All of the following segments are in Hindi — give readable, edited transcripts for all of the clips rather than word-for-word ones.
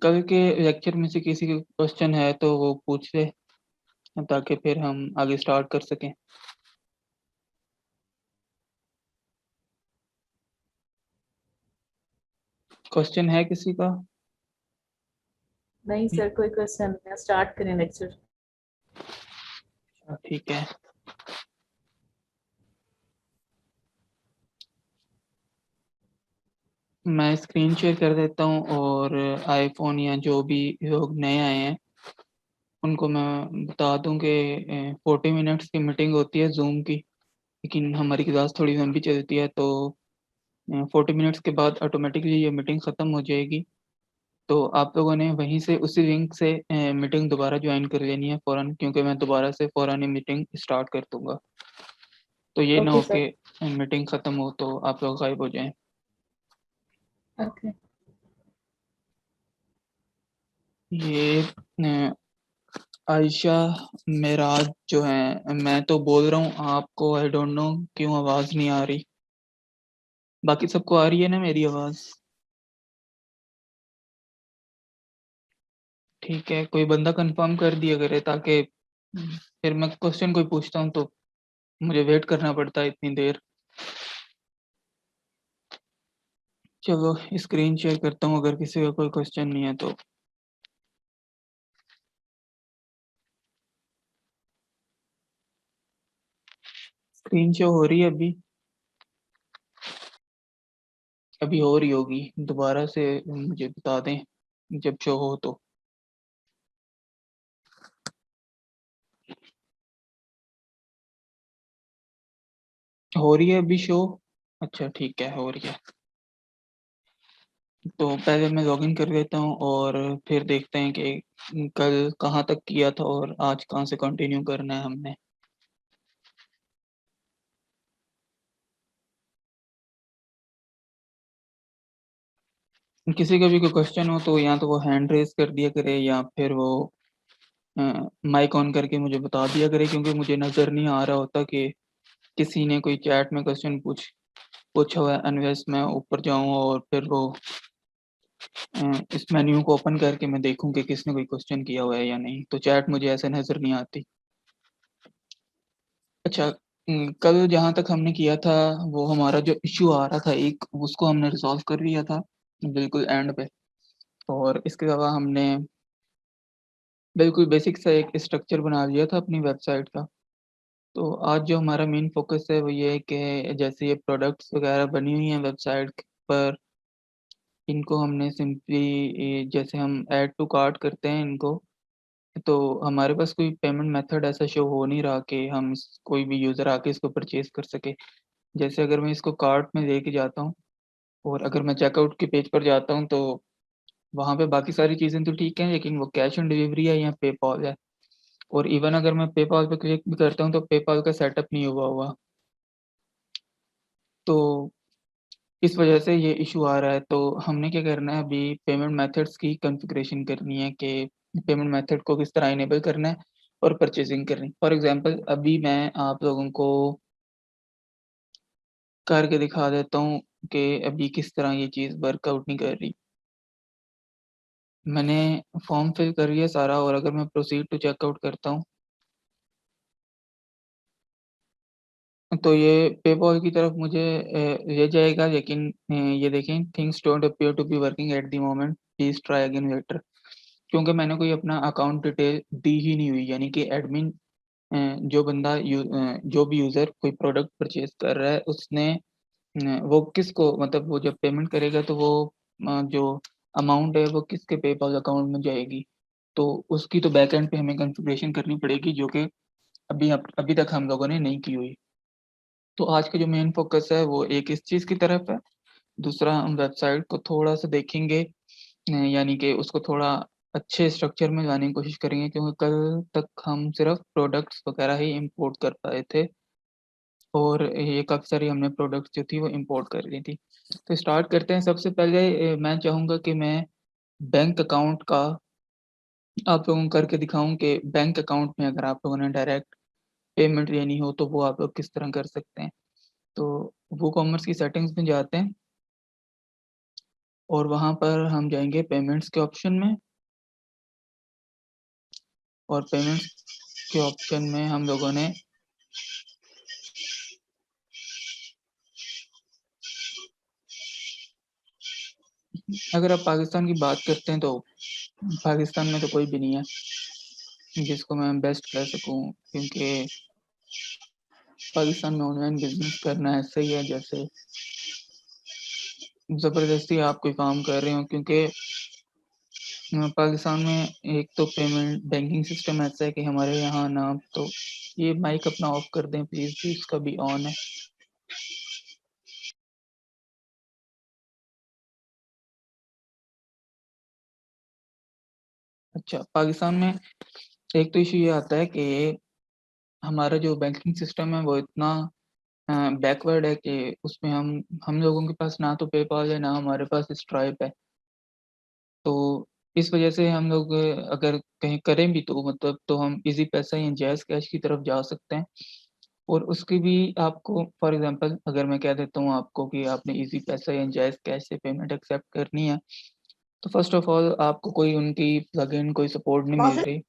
कल के लेक्चर में से किसी का क्वेश्चन है तो वो पूछ ले, ताकि फिर हम आगे स्टार्ट कर सकें। क्वेश्चन है किसी का? नहीं सर, कोई क्वेश्चन नहीं है। स्टार्ट करें लेक्चर। ठीक है। मैं स्क्रीन शेयर कर देता हूँ, और आईफोन या जो भी लोग नए आए हैं उनको मैं बता दूं कि 40 मिनट्स की मीटिंग होती है जूम की, लेकिन हमारी क्लास थोड़ी लंबी चलती है, तो 40 मिनट्स के बाद ऑटोमेटिकली ये मीटिंग ख़त्म हो जाएगी। तो आप लोगों ने वहीं से उसी लिंक से मीटिंग दोबारा ज्वाइन कर लेनी है फ़ौरन, क्योंकि मैं दोबारा से फ़ौरन ही मीटिंग स्टार्ट कर दूंगा। तो ये ना ओके हो सर। कि मीटिंग ख़त्म हो तो आप लोग गायब हो जाएं। ओके। ये आयशा मेराज जो है, मैं तो बोल रहा हूँ आपको, आई डोंट नो क्यों आवाज़ नहीं आ रही। बाकी सबको आ रही है ना मेरी आवाज़? ठीक है, कोई बंदा कंफर्म कर दिया करे, ताकि फिर मैं क्वेश्चन कोई पूछता हूँ तो मुझे वेट करना पड़ता है इतनी देर। चलो स्क्रीन शेयर करता हूँ, अगर किसी का कोई क्वेश्चन नहीं है तो। स्क्रीन शो हो रही है अभी? अभी हो रही होगी, दोबारा से मुझे बता दें जब शो हो तो। हो रही है अभी शो? अच्छा ठीक है, हो रही है। तो पहले मैं लॉगिन कर लेता हूँ, और फिर देखते हैं कि कल कहाँ तक किया था और आज कहाँ से कंटिन्यू करना है हमने। किसी का भी कोई क्वेश्चन हो तो या तो वो हैंड रेज कर दिया करे, या फिर वो माइक ऑन करके मुझे बता दिया करे, क्योंकि मुझे नज़र नहीं आ रहा होता कि किसी ने कोई चैट में क्वेश्चन पूछा हुआ है, अनलेस मैं ऊपर जाऊँ और फिर वो इस मेन्यू को ओपन करके मैं देखूं कि किसने कोई क्वेश्चन किया हुआ है या नहीं, तो चैट मुझे ऐसे नज़र नहीं आती। अच्छा, कल जहाँ तक हमने किया था, वो हमारा जो इश्यू आ रहा था एक, उसको हमने रिजॉल्व कर लिया था बिल्कुल एंड पे। और इसके अलावा हमने बिल्कुल बेसिक सा एक स्ट्रक्चर बना लिया था अपनी वेबसाइट का। तो आज जो हमारा मेन फोकस है वो ये है कि जैसे ये प्रोडक्ट्स वगैरह बनी हुई हैं वेबसाइट पर, इनको हमने सिंपली जैसे हम ऐड टू कार्ट करते हैं इनको, तो हमारे पास कोई पेमेंट मेथड ऐसा शो हो नहीं रहा कि हम कोई भी यूज़र आके इसको परचेज कर सके। जैसे अगर मैं इसको कार्ट में लेके जाता हूँ और अगर मैं चेकआउट के पेज पर जाता हूँ, तो वहाँ पे बाकी सारी चीज़ें तो ठीक हैं, लेकिन वो कैश ऑन डिलीवरी है या पेपॉल है। और इवन अगर मैं पेपॉल पे क्लिक भी करता हूँ तो पेपॉल का सेटअप नहीं हुआ हुआ। तो इस वजह से ये इशू आ रहा है। तो हमने क्या करना है, अभी पेमेंट मेथड्स की कॉन्फ़िगरेशन करनी है कि पेमेंट मेथड को किस तरह इनेबल करना है और परचेजिंग करनी। फॉर एग्जांपल अभी मैं आप लोगों को करके दिखा देता हूँ कि अभी किस तरह ये चीज़ वर्कआउट नहीं कर रही। मैंने फॉर्म फिल कर लिया सारा, और अगर मैं प्रोसीड टू चेकआउट करता हूँ तो ये पेपॉल की तरफ मुझे ले जाएगा, लेकिन ये देखें, things don't appear to be working at the moment, please try again later. क्योंकि मैंने कोई अपना अकाउंट डिटेल दी ही नहीं हुई, यानी कि एडमिन जो बंदा जो भी यूज़र कोई प्रोडक्ट परचेज कर रहा है उसने वो किसको, मतलब वो जब पेमेंट करेगा तो वो जो अमाउंट है वो किसके पेपॉल अकाउंट में जाएगी। तो उसकी तो बैक एंड पे हमें कॉन्फ़िगरेशन करनी पड़ेगी, जो कि अभी तक हम लोगों ने नहीं की हुई। तो आज का जो मेन फोकस है वो एक इस चीज़ की तरफ है। दूसरा, हम वेबसाइट को थोड़ा सा देखेंगे, यानी कि उसको थोड़ा अच्छे स्ट्रक्चर में लाने की कोशिश करेंगे, क्योंकि कल तक हम सिर्फ प्रोडक्ट्स वगैरह ही इंपोर्ट कर पाए थे, और ये काफ़ी सारी हमने प्रोडक्ट्स जो थी वो इंपोर्ट कर ली थी। तो स्टार्ट करते हैं। सबसे पहले मैं चाहूँगा कि मैं बैंक अकाउंट का आप लोगों को करके दिखाऊं कि बैंक अकाउंट में अगर आप लोगों ने डायरेक्ट पेमेंट लेनी हो तो वो आप लोग किस तरह कर सकते हैं। तो वो कॉमर्स की सेटिंग्स में जाते हैं, और वहाँ पर हम जाएँगे पेमेंट्स के ऑप्शन में और पेमेंट्स के ऑप्शन में हम लोगों ने अगर आप पाकिस्तान की बात करते हैं तो पाकिस्तान में तो कोई भी नहीं है जिसको मैं बेस्ट कह सकूँ, क्योंकि पाकिस्तान में ऑनलाइन बिज़नेस करना ऐसा ही है जैसे ज़बरदस्ती आप कोई काम कर रहे हो, क्योंकि पाकिस्तान में एक तो पेमेंट बैंकिंग सिस्टम ऐसा है कि हमारे यहाँ ना तो ये माइक अपना ऑफ कर दें प्लीज़, इसका भी ऑन है। अच्छा, पाकिस्तान में एक तो इश्यू ये आता है कि हमारा जो बैंकिंग सिस्टम है वो इतना बैकवर्ड है कि उसमें हम लोगों के पास ना तो पेपाल है, ना हमारे पास स्ट्राइप है। तो इस वजह से हम लोग अगर कहीं करें भी तो मतलब तो हम ईज़ी पैसा या जैज़ कैश की तरफ जा सकते हैं। और उसकी भी आपको फॉर एग्ज़ाम्पल अगर मैं कह देता हूँ आपको कि आपने ईज़ी पैसा या जायज़ कैश से पेमेंट एक्सेप्ट करनी है, तो फ़र्स्ट ऑफ़ ऑल आपको कोई उनकी प्लगइन कोई सपोर्ट नहीं मिल रही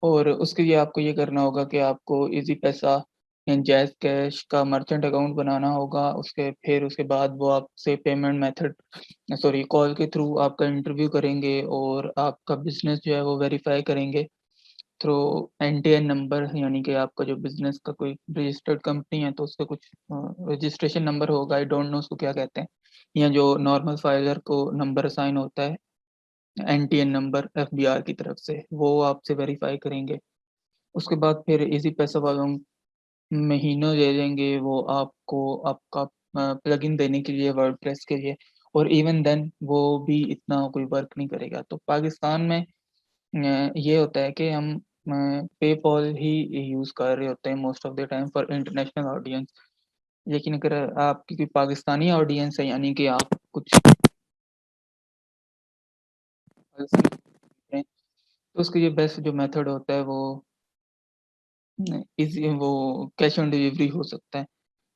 और उसके लिए आपको ये करना होगा कि आपको ईज़ी पैसा या जायज़ कैश का मर्चेंट अकाउंट बनाना होगा। फिर उसके बाद वो आपसे पेमेंट मेथड सॉरी कॉल के थ्रू आपका इंटरव्यू करेंगे और आपका बिज़नेस जो है वो वेरीफ़ाई करेंगे। थ्रू एनटीएन नंबर, यानी कि आपका जो बिज़नेस का कोई रजिस्टर्ड कंपनी है तो उसका कुछ रजिस्ट्रेशन नंबर होगा, आई डोंट नो उसको क्या कहते हैं, या जो नॉर्मल फाइलर को नंबर असाइन होता है एनटीएन नंबर एफबीआर की तरफ से, वो आपसे वेरीफाई करेंगे। उसके बाद फिर इजी पैसा वालों महीनों ले लेंगे वो आपको आपका प्लगइन देने के लिए वर्डप्रेस के लिए, और इवन देन वो भी इतना कोई वर्क नहीं करेगा। तो पाकिस्तान में ये होता है कि हम पेपॉल ही यूज़ कर रहे होते हैं most of the time for international audience. लेकिन अगर आपकी कोई पाकिस्तानी ऑडियंस है, यानी कि आप कुछ पाकिस्तानी हैं, तो उसके लिए बेस्ट जो मेथड होता है वो इज़ी वो कैश ऑन डिलीवरी हो सकता है,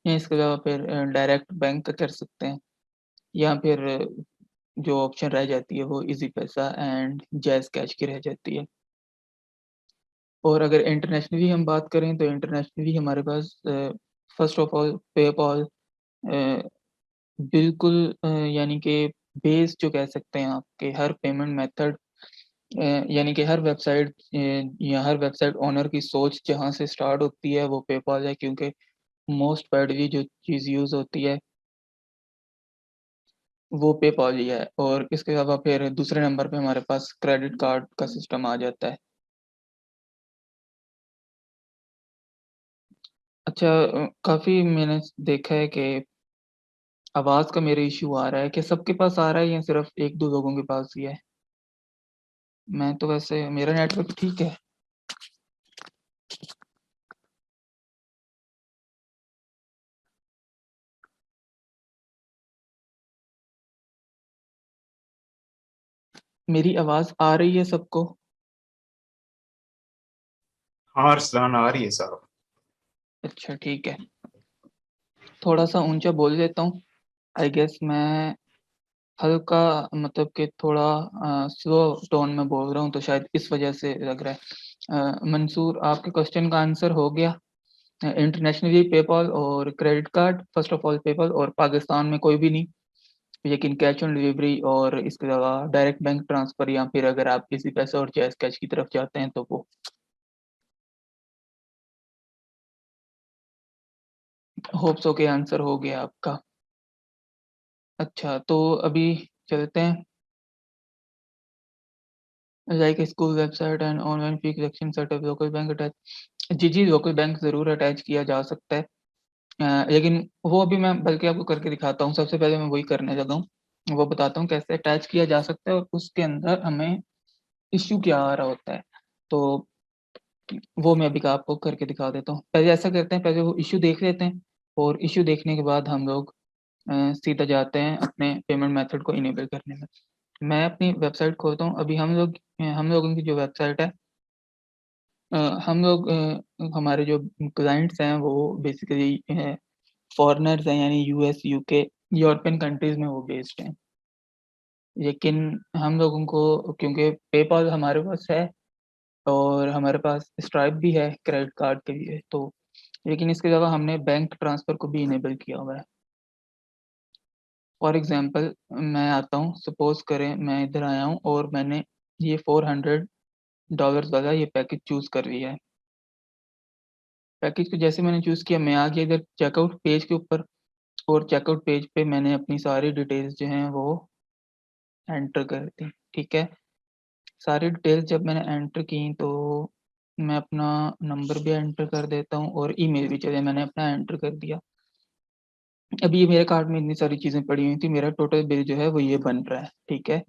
या इसके अलावा फिर डायरेक्ट बैंक का कर सकते हैं, या फिर जो ऑप्शन रह जाती है वो इजी पैसा एंड जैज़ कैश की रह जाती है। और अगर इंटरनेशनली हम बात करें तो इंटरनेशनली हमारे पास फर्स्ट ऑफ ऑल पेपॉल अ, बिल्कुल यानी कि बेस जो कह सकते हैं आपके हर पेमेंट मेथड यानी कि हर वेबसाइट या हर वेबसाइट ओनर की सोच जहाँ से स्टार्ट होती है वो पेपॉल है, क्योंकि मोस्ट वाइडली जो चीज़ यूज़ होती है वो पेपॉल ही है। और इसके अलावा फिर दूसरे नंबर पे हमारे पास क्रेडिट कार्ड का सिस्टम आ जाता है। अच्छा काफ़ी मैंने देखा है कि आवाज़ का मेरे इश्यू आ रहा है, क्या सबके पास आ रहा है या सिर्फ़ 1-2 लोगों के पास ही है? मैं तो वैसे मेरा नेटवर्क ठीक है। मेरी आवाज़ आ रही है सबको? हाँ अरसलान, आ रही है साहब। अच्छा ठीक है। थोड़ा-सा ऊँचा बोल लेता हूँ। आई गेस मैं हल्का मतलब कि थोड़ा स्लो टोन में बोल रहा हूँ तो शायद इस वज़ह से लग रहा है। मंसूर आपके क्वेश्चन का आंसर हो गया। इंटरनेशनली पेपॉल और credit card, first of all PayPal, और पाकिस्तान में कोई भी नहीं। लेकिन कैश ऑन डिलीवरी और इसके अलावा डायरेक्ट बैंक ट्रांसफ़र, या फिर अगर आप इज़ी पैसा और जैज़ कैश की तरफ जाते हैं तो वो। होप सो कि आंसर हो गया आपका। अच्छा तो अभी चलते हैं। Like school website and online fee collection setup local bank attach. जी, जी, लोकल बैंक ज़रूर अटैच किया जा सकता है। लेकिन वो अभी मैं बल्कि आपको करके दिखाता हूँ। सबसे पहले मैं वही करने लगा हूँ। वो बताता हूँ कैसे अटैच किया जा सकता है और उसके अंदर हमें इश्यू क्या आ रहा होता है। तो वो मैं अभी का आपको करके दिखा देता हूँ। पहले ऐसा करते हैं, पहले वो इश्यू देख लेते हैं और इश्यू देखने के बाद हम लोग सीधा जाते हैं अपने पेमेंट मेथड को इनेबल करने में। मैं अपनी वेबसाइट खोलता हूँ। अभी हम लोगों की जो वेबसाइट है, अ, हम लोग हमारे जो क्लाइंट्स हैं वो बेसिकली फॉरेनर्स हैं, यानी यूएस, यूके यूरोपियन कंट्रीज़ में वो बेस्ड हैं। लेकिन हम लोगों को क्योंकि पेपॉल हमारे पास है और हमारे पास स्ट्राइप भी है क्रेडिट कार्ड के लिए, तो लेकिन इसके अलावा हमने बैंक ट्रांसफ़र को भी इनेबल किया हुआ है। फॉर एग्ज़ाम्पल मैं आता हूँ, सपोज़ करें मैं इधर आया हूँ और मैंने ये $400 वाला ये पैकेज चूज़ कर लिया है। पैकेज को जैसे मैंने चूज़ किया, मैं आ गया इधर चेकआउट पेज के ऊपर और चेकआउट पेज पे मैंने अपनी सारी डिटेल्स जो हैं वो एंटर कर दी, ठीक है? सारी डिटेल्स जब मैंने एंटर की तो मैं अपना नंबर भी एंटर कर देता हूँ और ईमेल भी चलिए मैंने अपना एंटर कर दिया। अभी ये मेरे कार्ड में इतनी सारी चीज़ें पड़ी हुई थी, मेरा टोटल बिल जो है वो ये बन रहा है, ठीक है?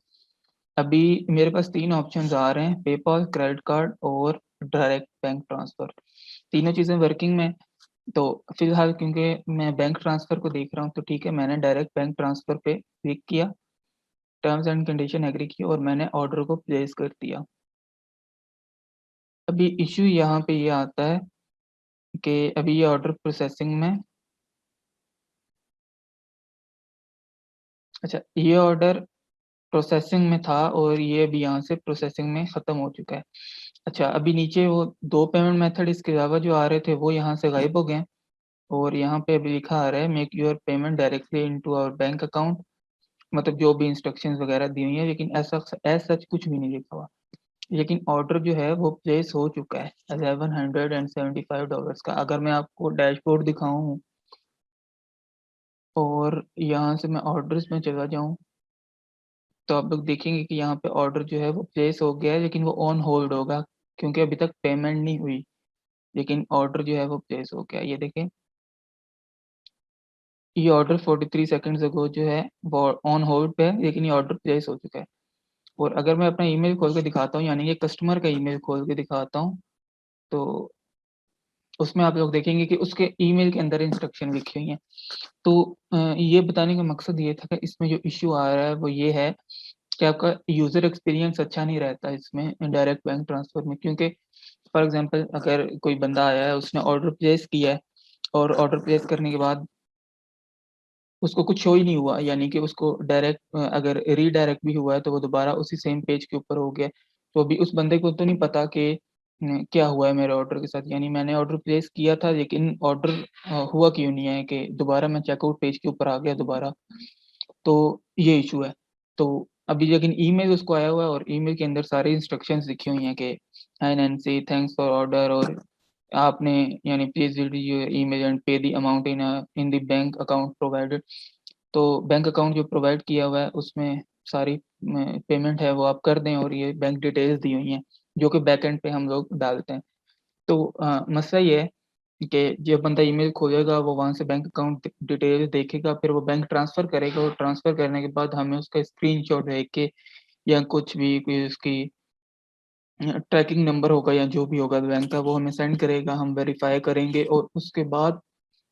अभी मेरे पास 3 ऑप्शंस आ रहे हैं, पेपॉल, क्रेडिट कार्ड और डायरेक्ट बैंक ट्रांसफ़र। तीनों चीज़ें वर्किंग में, तो फिलहाल क्योंकि मैं बैंक ट्रांसफ़र को देख रहा हूँ, तो ठीक है, मैंने डायरेक्ट बैंक ट्रांसफ़र पे क्लिक किया, टर्म्स एंड कंडीशन एग्री की और मैंने ऑर्डर को प्लेस कर दिया। अभी इश्यू यहाँ पे ये आता है कि अभी ये ऑर्डर प्रोसेसिंग में, अच्छा ये ऑर्डर प्रोसेसिंग में था और ये अभी यहाँ से प्रोसेसिंग में ख़त्म हो चुका है। अच्छा अभी नीचे वो 2 पेमेंट मेथड इसके अलावा जो आ रहे थे वो यहाँ से गायब हो गए हैं और यहाँ पे अभी लिखा आ रहा है make your payment directly into our bank account, मतलब जो भी इंस्ट्रक्शंस वगैरह दी हुई हैं, लेकिन ऐसा एज़ सच कुछ भी नहीं लिखा हुआ। लेकिन ऑर्डर जो है वो प्लेस हो चुका है $1175 का। अगर मैं आपको डैशबोर्ड दिखाऊँ और यहाँ से मैं ऑर्डर्स में चला जाऊँ, तो आप लोग देखेंगे कि यहाँ पे ऑर्डर जो है वो प्लेस हो गया है, लेकिन वो ऑन होल्ड होगा क्योंकि अभी तक पेमेंट नहीं हुई, लेकिन ऑर्डर जो है वो प्लेस हो गया। ये देखें, ये ऑर्डर 43 सेकंड्स अगो जो है वो ऑन होल्ड पे है, लेकिन ये ऑर्डर प्लेस हो चुका है। और अगर मैं अपना ईमेल खोल के दिखाता हूँ, यानी कि कस्टमर का ईमेल खोल के दिखाता हूँ, तो उसमें आप लोग देखेंगे कि उसके ईमेल के अंदर इंस्ट्रक्शन लिखी हुई हैं। तो ये बताने का मकसद ये था कि इसमें जो इश्यू आ रहा है वो ये है कि आपका यूज़र एक्सपीरियंस अच्छा नहीं रहता इसमें डायरेक्ट बैंक ट्रांसफ़र में, क्योंकि फॉर एग्ज़ाम्पल अगर कोई बंदा आया है, उसने ऑर्डर प्लेस किया है और ऑर्डर प्लेस करने के बाद उसको कुछ शो ही नहीं हुआ, यानी कि उसको डायरेक्ट अगर रीडायरेक्ट भी हुआ है तो वो दोबारा उसी सेम पेज के ऊपर हो गया। तो अभी उस बंदे को तो नहीं पता कि क्या हुआ है मेरे ऑर्डर के साथ, यानी मैंने ऑर्डर प्लेस किया था लेकिन ऑर्डर हुआ क्यों नहीं है कि दोबारा मैं चेकआउट पेज के ऊपर आ गया दोबारा। तो ये इश्यू है। तो अभी लेकिन ईमेल उसको आया हुआ है और ईमेल के अंदर सारी इंस्ट्रक्शंस लिखी हुई हैं कि hi Nancy, thanks for order, और आपने यानी please read your email and pay the amount in the bank account provided. तो बैंक अकाउंट जो प्रोवाइड किया हुआ है उसमें सारी पेमेंट है वो आप कर दें और ये बैंक डिटेल्स दी हुई हैं, जो कि बैकएंड पे हम लोग डालते हैं। तो मसला ये है कि जब बंदा ईमेल खोलेगा वो वहाँ से बैंक अकाउंट डिटेल देखेगा, फिर वो बैंक ट्रांसफ़र करेगा और ट्रांसफ़र करने के बाद हमें उसका स्क्रीनशॉट भेज के या कुछ भी कोई उसकी ट्रैकिंग नंबर होगा या जो भी होगा बैंक का, वो हमें सेंड करेगा, हम वेरीफ़ाई करेंगे और उसके बाद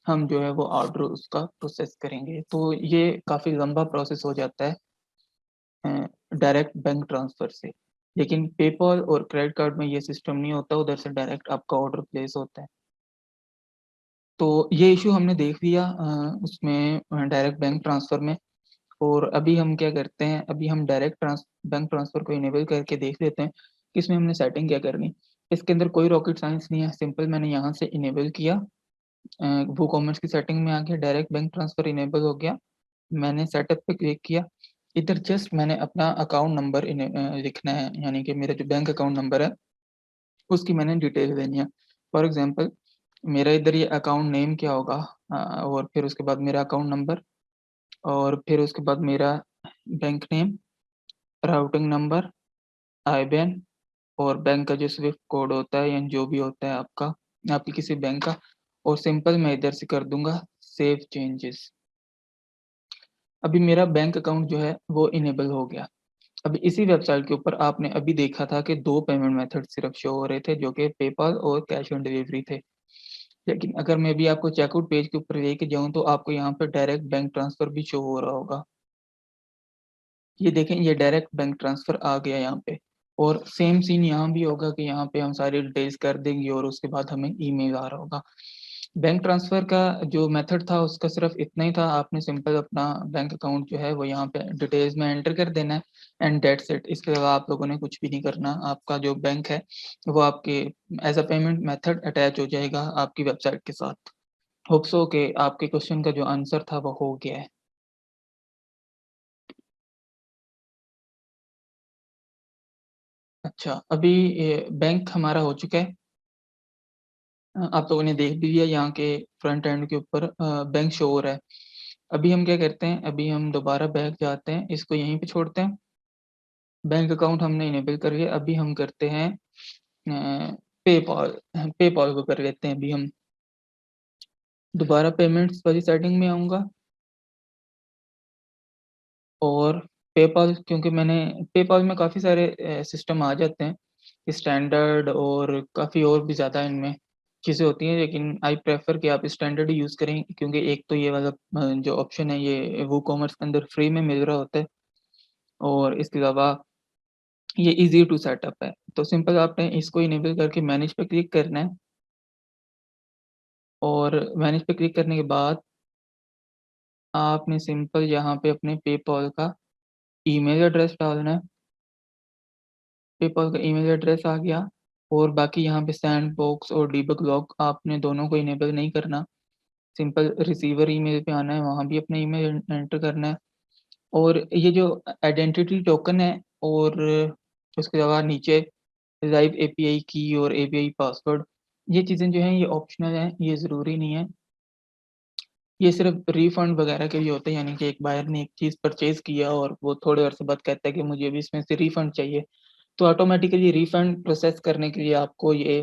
हम जो है वो ऑर्डर उसका प्रोसेस करेंगे। तो ये काफ़ी लंबा प्रोसेस हो जाता है डायरेक्ट बैंक ट्रांसफ़र से। लेकिन पेपॉल और क्रेडिट कार्ड में ये सिस्टम नहीं होता, उधर से डायरेक्ट आपका ऑर्डर प्लेस होता है। तो ये इश्यू हमने देख लिया उसमें डायरेक्ट बैंक ट्रांसफ़र में। और अभी हम क्या करते हैं, अभी हम डायरेक्ट बैंक ट्रांसफ़र को इनेबल करके देख लेते हैं कि इसमें हमने सेटिंग क्या करनी है। इसके अंदर कोई रॉकेट साइंस नहीं है, सिंपल मैंने यहाँ से इनेबल किया, वूकॉमर्स की सेटिंग में आके डायरेक्ट बैंक ट्रांसफ़र इनेबल हो गया। मैंने सेटअप पे क्लिक किया, इधर जस्ट मैंने अपना अकाउंट नंबर लिखना है, यानी कि मेरा जो बैंक अकाउंट नंबर है, उसकी मैंने डिटेल देनी है। फॉर एग्ज़ाम्पल मेरा इधर ये अकाउंट नेम क्या होगा, और फिर उसके बाद मेरा अकाउंट नंबर और फिर उसके बाद मेरा बैंक नेम, राउटिंग नंबर, आईबैन और बैंक का जो स्विफ्ट कोड होता है या जो भी होता है आपका, आपके किसी बैंक का, और सिंपल मैं इधर से कर दूँगा सेव चेंजेस। अभी मेरा बैंक अकाउंट जो है वो इनेबल हो गया। अब इसी वेबसाइट के ऊपर आपने अभी देखा था कि 2 पेमेंट मेथड सिर्फ शो हो रहे थे, जो कि पेपैल और कैश ऑन डिलीवरी थे। लेकिन अगर मैं भी आपको चेकआउट पेज के ऊपर लेके जाऊँ तो आपको यहाँ पे डायरेक्ट बैंक ट्रांसफ़र भी शो हो रहा होगा। ये देखें, ये डायरेक्ट बैंक ट्रांसफ़र आ गया यहाँ पे, और सेम सीन यहाँ भी होगा कि यहाँ पे हम सारी डिटेल्स कर देंगे और उसके बाद हमें ईमेल आ रहा होगा। बैंक ट्रांसफ़र का जो मेथड था उसका सिर्फ़ इतना ही था, आपने सिंपल अपना बैंक अकाउंट जो है वो यहाँ पे डिटेल्स में एंटर कर देना है एंड दैट्स इट। इसके अलावा आप लोगों ने कुछ भी नहीं करना। आपका जो बैंक है वो आपके as a payment method attach हो जाएगा आपकी वेबसाइट के साथ। होप सो कि आपके क्वेश्चन का जो आंसर था वो हो गया है। अच्छा, अभी ये बैंक हमारा हो चुका है। आप लोगों ने देख भी लिया यहाँ के फ्रंट एंड के ऊपर बैंक शो हो रहा है। अभी हम क्या करते हैं, अभी हम दोबारा बैक जाते हैं, इसको यहीं पे छोड़ते हैं। बैंक अकाउंट हमने इनेबल कर लिया, अभी हम करते हैं पेपॉल पेपॉल को कर लेते हैं अभी हम। दोबारा पेमेंट्स वाली सेटिंग में आऊँगा और पेपॉल, क्योंकि मैंने पेपॉल में काफ़ी सारे सिस्टम आ जाते हैं, स्टैंडर्ड और काफ़ी और भी ज़्यादा इनमें चीज़ें होती हैं, लेकिन आई प्रेफ़र कि आप स्टैंडर्ड ही यूज़ करें, क्योंकि एक तो ये वाला जो ऑप्शन है ये वूकॉमर्स के अंदर फ्री में मिल रहा होता है और इसके अलावा ये ईज़ी टू सेटअप है। तो सिंपल आपने इसको इनेबल करके मैनेज पे क्लिक करना है और मैनेज पे क्लिक करने के बाद आपने सिंपल यहाँ पे अपने पेपॉल का ईमेल एड्रेस डालना है। पेपॉल का ईमेल एड्रेस आ गया और बाकी यहाँ पे सैंडबॉक्स और डीबग लॉग आपने दोनों को इनेबल नहीं करना। सिंपल रिसीवर ईमेल पे आना है, वहाँ भी अपना ईमेल एंटर करना है और ये जो आइडेंटिटी टोकन है और उसके अलावा नीचे लाइव एपीआई की और एपीआई पासवर्ड, ये चीज़ें जो हैं ये ऑप्शनल हैं, ये ज़रूरी नहीं है। ये सिर्फ़ रिफंड वगैरह के लिए होते हैं, यानी कि एक बायर ने एक चीज़ परचेज़ किया और वो थोड़े अरसे बाद कहता है कि मुझे अभी इसमें से रिफंड चाहिए। तो ऑटोमैटिकली रिफंड प्रोसेस करने के लिए आपको ये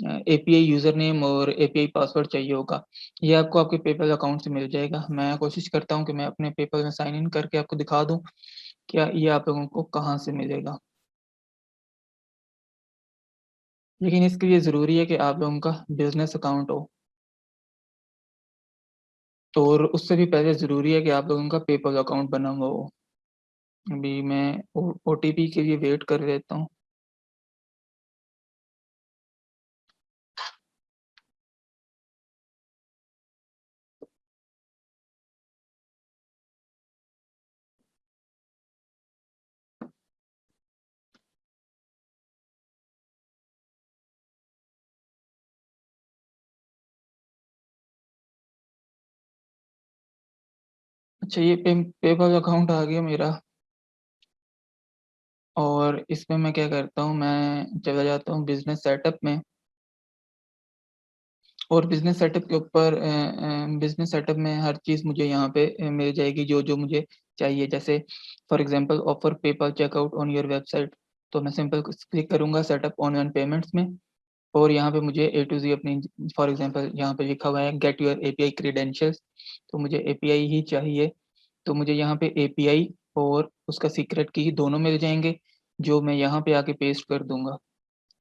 एपीआई यूज़र नेम और एपीआई पासवर्ड चाहिए होगा। ये आपको आपके पेपैल अकाउंट से मिल जाएगा। मैं कोशिश करता हूँ कि मैं अपने पेपैल में साइन इन करके आपको दिखा दूँ, क्या ये आप लोगों को कहाँ से मिलेगा। लेकिन इसके लिए ज़रूरी है कि आप लोगों का बिज़नेस अकाउंट हो और उससे भी पहले ज़रूरी है कि आप लोगों का पेपैल अकाउंट बना हुआ हो। अभी मैं ओ ओटीपी के लिए वेट कर लेता हूँ। अच्छा, ये पेपैल अकाउंट आ गया मेरा और इसमें मैं क्या करता हूँ, मैं चला जाता हूँ बिज़नेस सेटअप में और बिज़नेस सेटअप के ऊपर बिज़नेस सेटअप में हर चीज़ मुझे यहाँ पे मिल जाएगी जो मुझे चाहिए। जैसे for example offer PayPal checkout on your website, तो मैं सिंपल क्लिक करूँगा सेटअप ऑनलाइन पेमेंट्स में और यहाँ पे मुझे ए टू ज़ेड अपनी, फॉर एग्ज़ाम्पल यहाँ पे लिखा हुआ है गेट योर एपीआई क्रेडेंशियल्स, तो मुझे एपीआई ही चाहिए। तो मुझे यहाँ पे एपीआई और उसका सीक्रेट की दोनों मिल जाएँगे, जो मैं यहाँ पे आके पेस्ट कर दूँगा।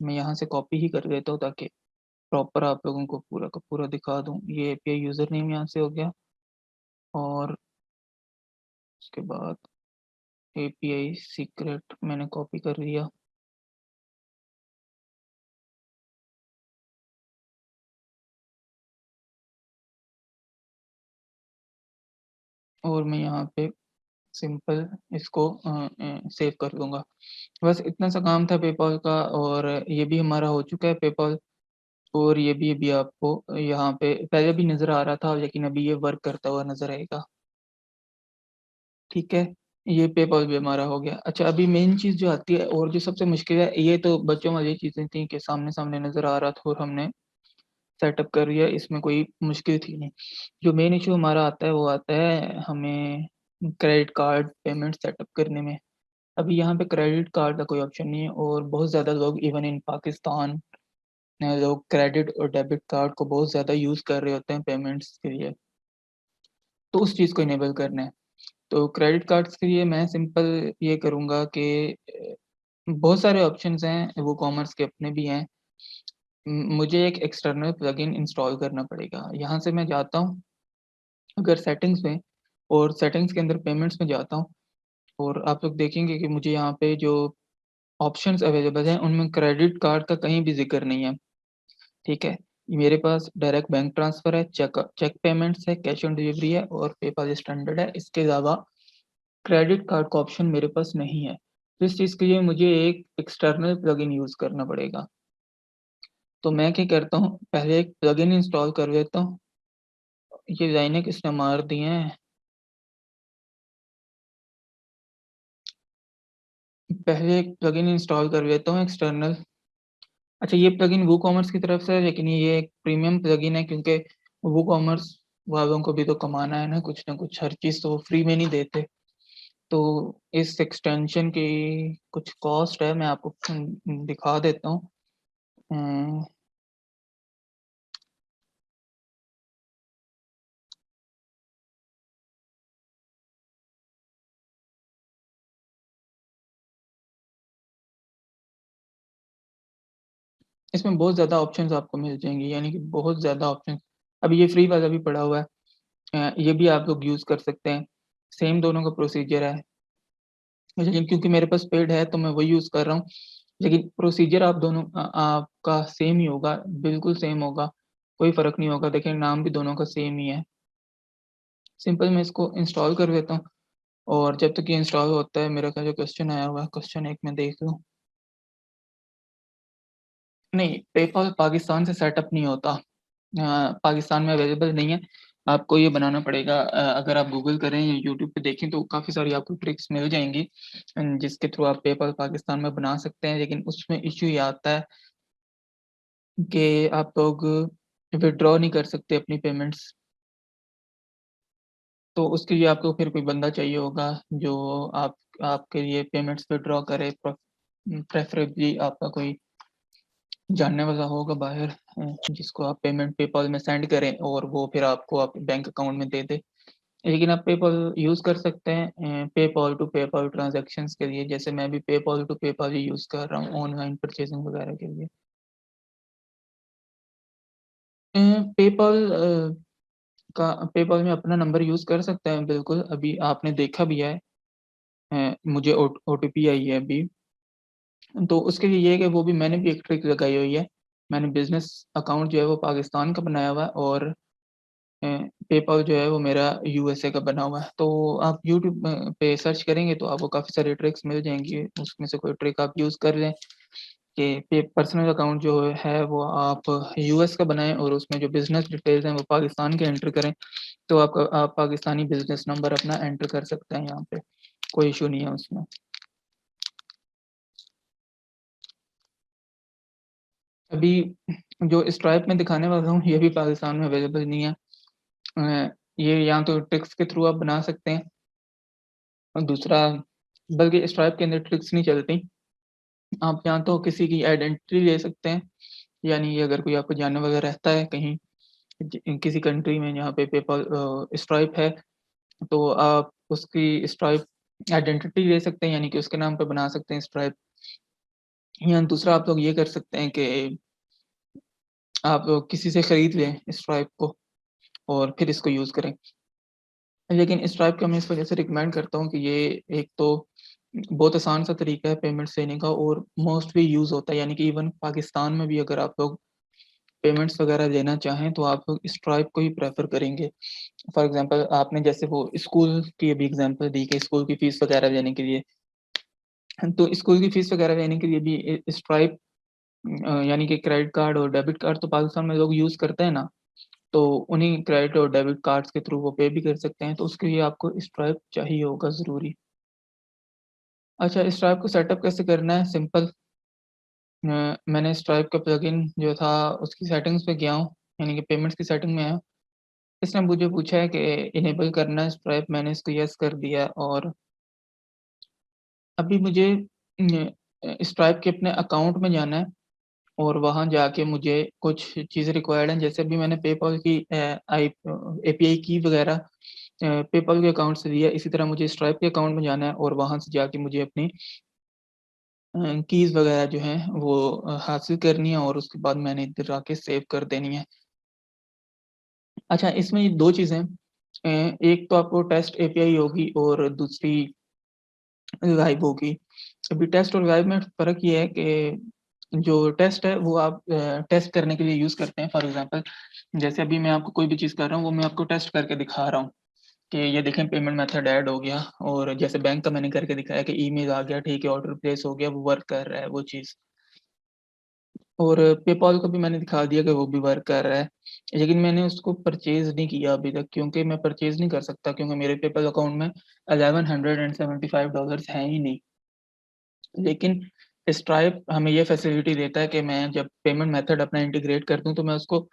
मैं यहाँ से कॉपी ही कर लेता हूँ ताकि प्रॉपर आप लोगों को पूरा का पूरा दिखा दूँ। ये एपीआई यूज़र नेम यहाँ से हो गया और उसके बाद एपीआई सीक्रेट मैंने कॉपी कर लिया और मैं यहाँ पे सिंपल इसको सेव कर दूँगा। बस इतना सा काम था पेपॉल का और ये भी हमारा हो चुका है पेपॉल और ये भी अभी आपको यहाँ पे पहले भी नज़र आ रहा था, लेकिन अभी ये वर्क करता हुआ नज़र आएगा। ठीक है? ये पेपॉल भी हमारा हो गया। अच्छा, अभी मेन चीज़ जो आती है और जो सबसे मुश्किल है, ये तो बच्चों वाली चीज़ें थी कि सामने-सामने नज़र आ रहा था और हमने सेटअप कर लिया, इसमें कोई मुश्किल थी नहीं। जो मेन इश्यू हमारा आता है, वो आता है हमें क्रेडिट कार्ड पेमेंट सेटअप करने में। अभी यहाँ पे क्रेडिट कार्ड का कोई ऑप्शन नहीं है और बहुत ज़्यादा लोग इवन इन पाकिस्तान लोग क्रेडिट और डेबिट कार्ड को बहुत ज़्यादा यूज़ कर रहे होते हैं पेमेंट्स के लिए, तो उस चीज़ को इनेबल करना है। तो क्रेडिट कार्ड्स के लिए मैं सिंपल ये करूँगा कि बहुत सारे ऑप्शंस हैं, वूकॉमर्स के अपने भी हैं। मुझे एक एक्सटर्नल प्लगइन इंस्टॉल करना पड़ेगा। यहाँ से मैं जाता हूँ अगर सेटिंग्स में और सेटिंग्स के अंदर पेमेंट्स में जाता हूँ और आप लोग देखेंगे कि मुझे यहाँ पे जो ऑप्शंस अवेलेबल हैं, उनमें क्रेडिट कार्ड का कहीं भी ज़िक्र नहीं है, ठीक है? मेरे पास डायरेक्ट बैंक ट्रांसफ़र है, चेक पेमेंट्स है, कैश ऑन डिलीवरी है और पेपाल स्टैंडर्ड है। इसके अलावा क्रेडिट कार्ड का ऑप्शन मेरे पास नहीं है। तो इस चीज़ के लिए मुझे एक एक्सटर्नल प्लगइन यूज़ करना पड़ेगा। तो मैं क्या करता हूँ, पहले एक प्लगइन इंस्टॉल कर लेता हूँ। ये लाइनें किसने मार दी हैं? पहले एक प्लगइन इंस्टॉल कर लेता हूँ एक्सटर्नल। अच्छा, ये प्लगइन वूकॉमर्स की तरफ से है, लेकिन ये एक प्रीमियम प्लगइन है क्योंकि वूकॉमर्स वालों को भी तो कमाना है ना कुछ, हर चीज़ तो वो फ्री में नहीं देते। तो इस एक्सटेंशन की कुछ कॉस्ट है, मैं आपको दिखा देता हूँ। अ, इसमें बहुत ज़्यादा ऑप्शंस आपको मिल जाएँगे, यानी कि बहुत ज़्यादा ऑप्शन। अभी ये फ्री वाला भी पड़ा हुआ है। ये भी आप लोग यूज़ कर सकते हैं। सेम दोनों का प्रोसीजर है। लेकिन क्योंकि मेरे पास पेड है तो मैं वही यूज़ कर रहा हूँ। लेकिन प्रोसीजर आप दोनों आपका सेम ही होगा, बिल्कुल सेम होगा, कोई फ़र्क नहीं होगा। देखिए नाम भी दोनों का सेम ही है। सिंपल मैं इसको इंस्टॉल कर लेता हूँ और जब तक ये इंस्टॉल होता है मेरा क्या जो क्वेश्चन आया हुआ है, क्वेश्चन एक मैं देख लूँ। नहीं, पेपॉल पाकिस्तान से सेटअप नहीं होता। पाकिस्तान में अवेलेबल नहीं है। आपको ये बनाना पड़ेगा। अगर आप गूगल करें या यूट्यूब पे देखें तो काफ़ी सारी आपको ट्रिक्स मिल जाएँगी जिसके थ्रू आप पेपॉल पाकिस्तान में बना सकते हैं। लेकिन उसमें इश्यू ये आता है कि आप लोग विथड्रॉ नहीं कर सकते अपनी पेमेंट्स। तो उसके लिए आपको फिर कोई बंदा चाहिए होगा जो आप आपके लिए पेमेंट्स विथड्रॉ करे। प्रेफ़रेबली आपका कोई जानने वाला होगा बाहर, जिसको आप पेमेंट पेपॉल में सेंड करें और वो फिर आपको आपके बैंक अकाउंट में दे दे। लेकिन आप पेपॉल यूज़ कर सकते हैं पेपॉल टू पेपॉल ट्रांज़ैक्शंस के लिए, जैसे मैं भी पेपॉल टू पेपॉल ही यूज़ कर रहा हूँ ऑनलाइन परचेज़िंग वगैरह के लिए। अ, पेपॉल का पेपॉल में अपना नंबर यूज़ कर सकते हैं बिल्कुल, अभी आपने देखा भी है। मुझे ओटीपी आई है अभी। तो उसके लिए ये है कि वो भी मैंने भी एक ट्रिक लगाई हुई है। मैंने बिज़नेस अकाउंट जो है वो पाकिस्तान का बनाया हुआ है और अ, पेपॉल जो है वो मेरा यूएसए का बना हुआ है। तो आप यूट्यूब पे सर्च करेंगे तो आपको काफ़ी सारी ट्रिक्स मिल जाएँगी। उसमें से कोई ट्रिक आप यूज़ कर लें कि पे पर्सनल अकाउंट जो है वो आप यूएस का बनाएँ और उसमें जो बिज़नेस डिटेल्स हैं वो पाकिस्तान के एंटर करें। तो आप पाकिस्तानी बिज़नेस नंबर अपना एंटर कर सकते हैं यहाँ पे, कोई इश्यू नहीं है उसमें। अभी जो स्ट्राइप में दिखाने वाला हूँ, ये भी पाकिस्तान में अवेलेबल नहीं है। ये या तो ट्रिक्स के थ्रू आप बना सकते हैं और दूसरा बल्कि स्ट्राइप के अंदर ट्रिक्स नहीं चलती। आप या तो किसी की आइडेंटिटी ले सकते हैं, यानी कि अगर कोई आपको जानने वाला रहता है कहीं किसी कंट्री में जहाँ पे पेपॉल स्ट्राइप है, तो आप उसकी स्ट्राइप आइडेंटिटी ले सकते हैं, यानी कि उसके नाम पे बना सकते हैं स्ट्राइप। या दूसरा आप लोग ये कर सकते हैं कि आप किसी से खरीद लें स्ट्राइप को और फिर इसको यूज़ करें। लेकिन स्ट्राइप का मैं इस वजह से रिकमेंड करता हूँ कि ये एक तो बहुत आसान सा तरीका है पेमेंट्स लेने का और मोस्टली यूज़ होता है, यानी कि इवन पाकिस्तान में भी अगर आप लोग पेमेंट्स वगैरह लेना चाहें तो आप लोग स्ट्राइप को ही प्रेफ़र करेंगे। फॉर एग्ज़ाम्पल आपने जैसे वो स्कूल की अभी एग्ज़ाम्पल दी कि स्कूल की फ़ीस वगैरह देने के लिए, तो स्कूल की फ़ीस वगैरह देने के लिए भी स्ट्राइप यानी कि क्रेडिट कार्ड और डेबिट कार्ड तो पाकिस्तान में लोग यूज़ करते हैं ना, तो उन्हीं क्रेडिट और डेबिट कार्ड्स के थ्रू वो पे भी कर सकते हैं, तो उसके लिए आपको स्ट्राइप चाहिए होगा ज़रूरी। अच्छा, स्ट्राइप को सेटअप कैसे करना है? सिंपल। मैंने स्ट्राइप का प्लगइन जो था उसकी सेटिंग्स पे गया हूँ, यानी कि पेमेंट्स की सेटिंग में आया। इसने मुझे पूछा है कि इनेबल करना है स्ट्राइप, मैंने इसको येस कर दिया और अभी मुझे स्ट्राइप के अपने अकाउंट में जाना है और वहाँ जाके मुझे कुछ चीज़ें रिक्वायर्ड हैं, जैसे अभी मैंने पेपॉल की एपीआई की वगैरह पेपॉल के अकाउंट से दिया, इसी तरह मुझे स्ट्राइप के अकाउंट में जाना है और वहाँ से जाके मुझे अपनी कीज़ वगैरह जो हैं वो हासिल करनी है और उसके बाद मैंने इधर आके सेव कर देनी है। अच्छा, इसमें ये 2 चीज़ें हैं। एक तो आपको टेस्ट एपीआई होगी और दूसरी लाइव होगी। अभी टेस्ट और लाइव में फ़र्क ये है कि जो टेस्ट है वो आप टेस्ट करने के लिए यूज़ करते हैं। फॉर एग्ज़ाम्पल जैसे अभी मैं आपको कोई भी चीज़ कर रहा हूँ, वो मैं आपको टेस्ट करके दिखा रहा हूँ कि ये देखें पेमेंट मेथड ऐड हो गया, और जैसे बैंक का मैंने करके दिखाया कि ईमेल आ गया, ठीक है, ऑर्डर प्लेस हो गया, वो वर्क कर रहा है वो चीज़। और पेपॉल को भी मैंने दिखा दिया कि वो भी वर्क कर रहा है। लेकिन मैंने उसको परचेज़ नहीं किया अभी तक, क्योंकि मैं परचेज़ नहीं कर सकता, क्योंकि मेरे पेपैल अकाउंट में $1175 हैं ही नहीं। लेकिन स्ट्राइप हमें ये फैसिलिटी देता है कि मैं जब पेमेंट मेथड अपना इंटीग्रेट कर दूँ, तो मैं उसको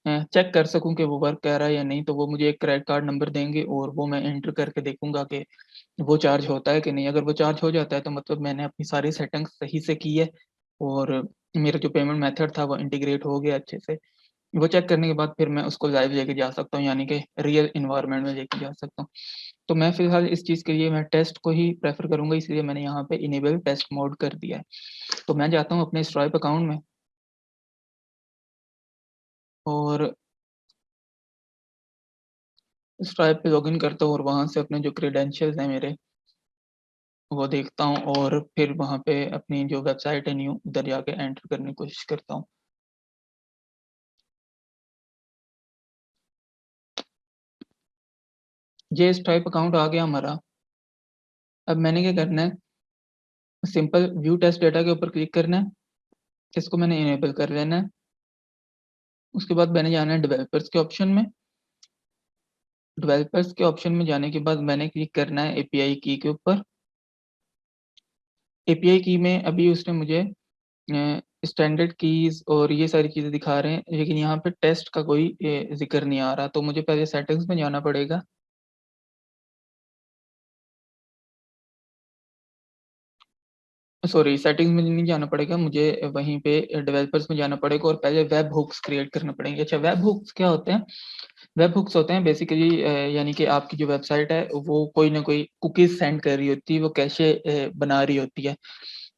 चेक कर सकूँ कि वो वर्क कर रहा है या नहीं। तो वो मुझे एक क्रेडिट कार्ड नंबर देंगे, और वो मैं एंटर करके देखूँगा कि वो चार्ज होता है कि नहीं। अगर वो चार्ज हो जाता है, तो मतलब मैंने अपनी सारी सेटिंग्स सही से की है, और मेरा जो पेमेंट मेथड था वो इंटीग्रेट हो गया अच्छे से। वो चेक करने के बाद फिर मैं उसको लाइव लेके जा सकता हूँ, यानी कि रियल एनवायरनमेंट में लेके जा सकता हूँ। तो मैं फ़िलहाल इस चीज़ के लिए मैं टेस्ट को ही प्रेफ़र करूँगा, इसलिए मैंने यहाँ पे इनेबल टेस्ट मोड कर दिया है। तो मैं जाता हूँ अपने स्ट्राइप अकाउंट में, और स्ट्राइप पे लॉगिन करता हूँ, और वहाँ से अपने जो क्रेडेंशियल्स हैं मेरे, वो देखता हूँ, और फिर वहाँ पे अपनी जो वेबसाइट है न्यू, उधर जाके एंटर करने की कोशिश करता हूँ। ये स्ट्राइप अकाउंट आ गया हमारा। अब मैंने क्या करना है, सिंपल व्यू टेस्ट डेटा के ऊपर क्लिक करना है, इसको मैंने इनेबल कर लेना है। उसके बाद मैंने जाना है डेवलपर्स के ऑप्शन में। डेवलपर्स के ऑप्शन में जाने के बाद मैंने क्लिक करना है एपीआई की के ऊपर। एपीआई की में अभी उसने मुझे स्टैंडर्ड कीज़ और ये सारी चीज़ें दिखा रहे हैं, लेकिन यहाँ पे टेस्ट का कोई ज़िक्र नहीं आ रहा, तो मुझे पहले सेटिंग्स में जाना पड़ेगा। सॉरी, सेटिंग्स में नहीं जाना पड़ेगा, मुझे वहीं पे डेवलपर्स में जाना पड़ेगा, और पहले वेब हुक्स क्रिएट करने पड़ेंगे। अच्छा, वेब हुक्स क्या होते हैं? वेब हुक्स होते हैं बेसिकली यानी कि आपकी जो वेबसाइट है, वो कोई ना कोई कुकीज़ सेंड कर रही होती है, वो कैशे बना रही होती है।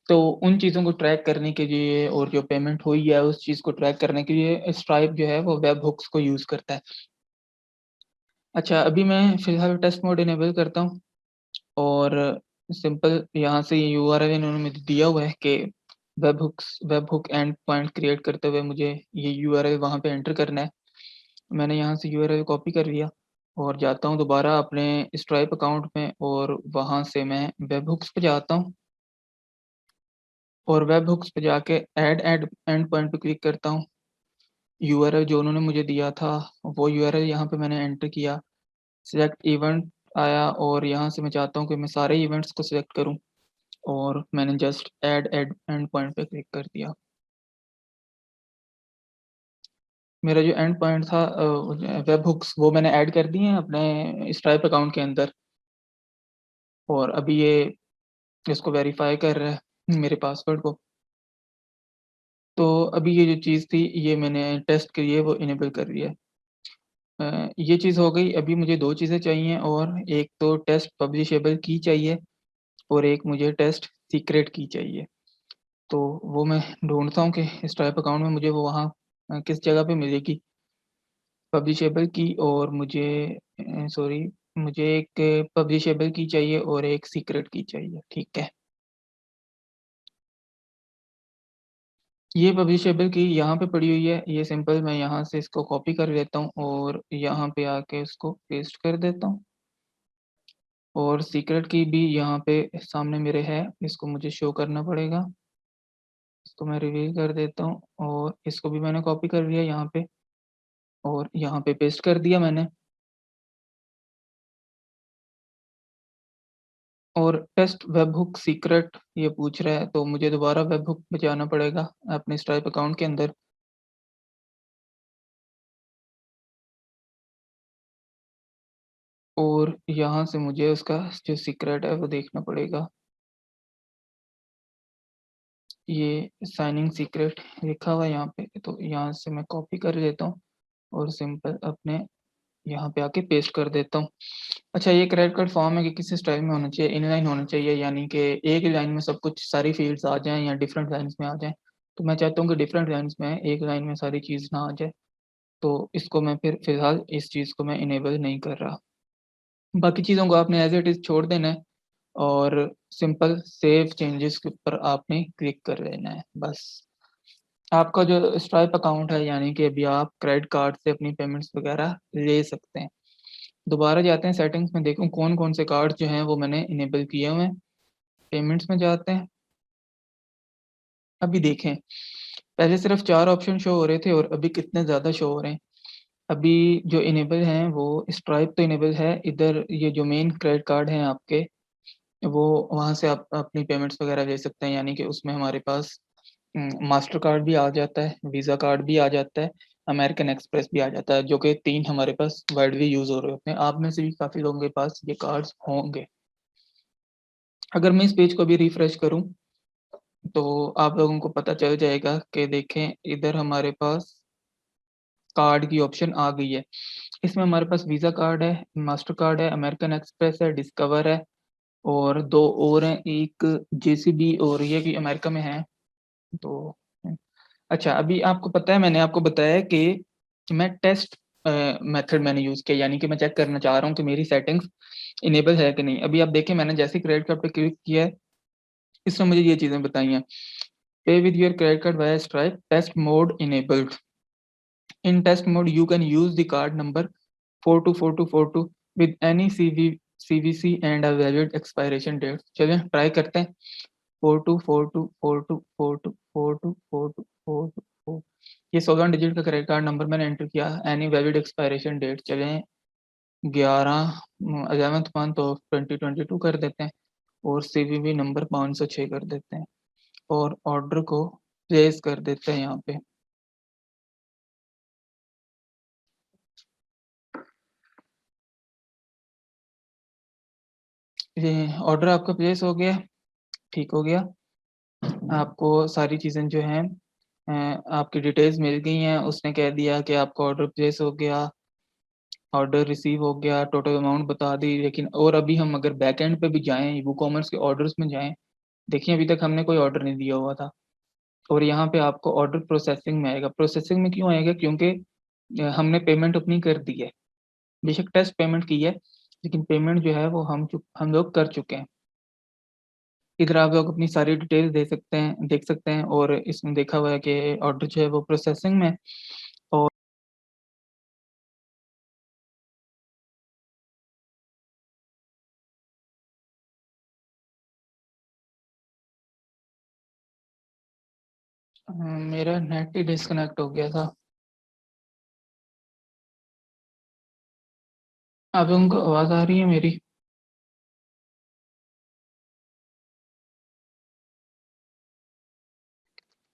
तो उन चीज़ों को ट्रैक करने के लिए, और जो पेमेंट हुई है उस चीज़ को ट्रैक करने के लिए स्ट्राइप जो है वो वेब हुक्स को यूज़ करता है। अच्छा, अभी मैं फ़िलहाल टेस्ट मोड इनेबल करता हूँ, और सिंपल यहाँ से ये यूआरएल इन्होंने मुझे दिया हुआ है कि web hook and point create करते हुए मुझे ये यूआरएल वहाँ पे एंटर करना है। मैंने यहाँ से यूआरएल कॉपी कर लिया, और जाता हूँ दोबारा अपने स्ट्राइप अकाउंट में, और वहाँ से मैं वेब हुक्स पे जाता हूँ, और वेब हुक्स पे जाके ऐड एंड पॉइंट पे क्लिक करता हूँ। यूआरएल जो उन्होंने मुझे दिया था, वो यूआरएल यहाँ पे मैंने एंटर किया। सिलेक्ट इवेंट आया, और यहाँ से मैं चाहता हूँ कि मैं सारे इवेंट्स को सिलेक्ट करूँ, और मैंने जस्ट ऐड एंड पॉइंट पे क्लिक कर दिया। मेरा जो एंड पॉइंट था वेब हुक्स, वो मैंने ऐड कर दिए हैं अपने स्ट्राइप अकाउंट के अंदर, और अभी ये इसको वेरीफाई कर रहा है मेरे पासवर्ड को। तो अभी ये जो चीज़ थी, ये मैंने टेस्ट के लिए वो इनेबल कर दिया है। ये चीज़ हो गई। अभी मुझे 2 चीज़ें चाहिए, और एक तो टेस्ट पब्लिशेबल की चाहिए, और एक मुझे टेस्ट सीक्रेट की चाहिए। तो वो मैं ढूँढता हूँ कि स्ट्राइप अकाउंट में मुझे वो वहाँ किस जगह पे मिलेगी पब्लिशेबल की, और मुझे सॉरी, मुझे एक पब्लिशेबल की चाहिए और एक सीक्रेट की चाहिए, ठीक है। ये पब्लिशेबल की यहाँ पे पड़ी हुई है, ये सिंपल मैं यहाँ से इसको कॉपी कर लेता हूँ, और यहाँ पे आके इसको पेस्ट कर देता हूँ, और सीक्रेट की भी यहाँ पे सामने मेरे है, इसको मुझे शो करना पड़ेगा। इसको मैं रिवील कर देता हूँ, और इसको भी मैंने कॉपी कर लिया यहाँ पे, और यहाँ पे पेस्ट कर दिया मैंने। और टेस्ट वेबहुक सीक्रेट ये पूछ रहा है, तो मुझे दोबारा वेबहुक पे जाना पड़ेगा अपने स्ट्राइप अकाउंट के अंदर। और यहाँ से मुझे उसका जो सीक्रेट है वो देखना पड़ेगा। ये साइनिंग सीक्रेट लिखा हुआ है यहाँ पे, तो यहाँ से मैं कॉपी कर लेता हूँ, और सिंपल अपने यहाँ पे आके पेस्ट कर देता हूँ। अच्छा, ये क्रेडिट कार्ड फॉर्म है कि किस स्टाइल में होना चाहिए? इनलाइन होना चाहिए, यानी कि एक ही लाइन में सब कुछ सारी फ़ील्ड्स आ जाएँ, या डिफरेंट लाइन्स में आ जाएँ। तो मैं चाहता हूँ कि डिफरेंट लाइन्स में, एक लाइन में सारी चीज़ ना आ जाए। तो इसको मैं फिर फ़िलहाल इस चीज़ को मैं इनेबल नहीं कर रहा। बाकी चीज़ों को आपने एज़ इट इज़ छोड़ देना है, और सिंपल सेव चेंजेस के ऊपर आपने क्लिक कर लेना है, बस। आपका जो स्ट्राइप अकाउंट है, यानी कि अभी आप क्रेडिट कार्ड से अपनी पेमेंट्स वगैरह ले सकते हैं। दोबारा जाते हैं सेटिंग्स में, देखूं कौन कौन से कार्ड जो हैं वो मैंने इनेबल किए हुए हैं। पेमेंट्स में जाते हैं। अभी देखें, पहले सिर्फ 4 ऑप्शन शो हो रहे थे और अभी कितने ज़्यादा शो हो रहे हैं। अभी जो इनेबल हैं वो स्ट्राइप तो इनेबल है, इधर ये जो मेन क्रेडिट कार्ड हैं आपके, वो वहाँ से आप अपनी पेमेंट्स वगैरह ले सकते हैं, यानी कि उसमें हमारे पास मास्टर कार्ड भी आ जाता है, वीज़ा कार्ड भी आ जाता है, अमेरिकन एक्सप्रेस भी आ जाता है, जो कि 3 हमारे पास वाइडली यूज़ हो रहे होते हैं। आप में से भी काफ़ी लोगों के पास ये कार्ड्स होंगे। अगर मैं इस पेज को भी रिफ्रेश करूँ तो आप लोगों को पता चल जाएगा कि देखें इधर हमारे पास कार्ड की ऑप्शन आ गई है। इसमें हमारे पास वीज़ा कार्ड है, मास्टर कार्ड है, अमेरिकन एक्सप्रेस है, डिस्कवर है और 2 और हैं, एक जेसीबी और ये भी अमेरिका में है। तो अच्छा, अभी आपको पता है मैंने आपको बताया कि मैं टेस्ट मेथड मैंने यूज़ किया, यानी कि मैं चेक करना चाह रहा हूँ कि मेरी सेटिंग्स इनेबल है कि नहीं। अभी आप देखें मैंने जैसे क्रेडिट कार्ड पे क्लिक किया है, इसने मुझे ये चीज़ें बताई हैं। Pay with your credit card via Stripe, test mode enabled. In test mode, you can use the card number 424242 with any CVC and a valid expiration date. चलिए ट्राई करते हैं। 424242424242 ये 16 डिजिट का क्रेडिट कार्ड नंबर मैंने एंटर किया। एनी वैलिड एक्सपायरेशन डेट चलें 11/11 तो 2022 कर देते हैं और CVV नंबर 506 कर देते हैं और ऑर्डर को प्लेस कर देते हैं यहाँ पे। ये ऑर्डर आपका प्लेस हो गया, ठीक हो गया। आपको सारी चीज़ें जो हैं आपकी डिटेल्स मिल गई हैं। उसने कह दिया कि आपका ऑर्डर प्लेस हो गया, ऑर्डर रिसीव हो गया, टोटल अमाउंट बता दी। लेकिन और अभी हम अगर बैक एंड पे भी जाएँ, वो कॉमर्स के ऑर्डर्स में जाएँ, देखिए अभी तक हमने कोई ऑर्डर नहीं दिया हुआ था और यहाँ पे आपको ऑर्डर प्रोसेसिंग में आएगा। प्रोसेसिंग में क्यों आएगा? क्योंकि हमने पेमेंट अपनी कर दी है, बेशक टेस्ट पेमेंट की है, लेकिन पेमेंट जो है वो हम लोग कर चुके हैं। इधर आप लोग अपनी सारी डिटेल्स दे सकते हैं, देख सकते हैं और इसमें देखा हुआ है कि ऑर्डर जो है वो प्रोसेसिंग में। और मेरा नेट ही डिस्कनेक्ट हो गया था। आप लोगों को आवाज़ आ रही है मेरी?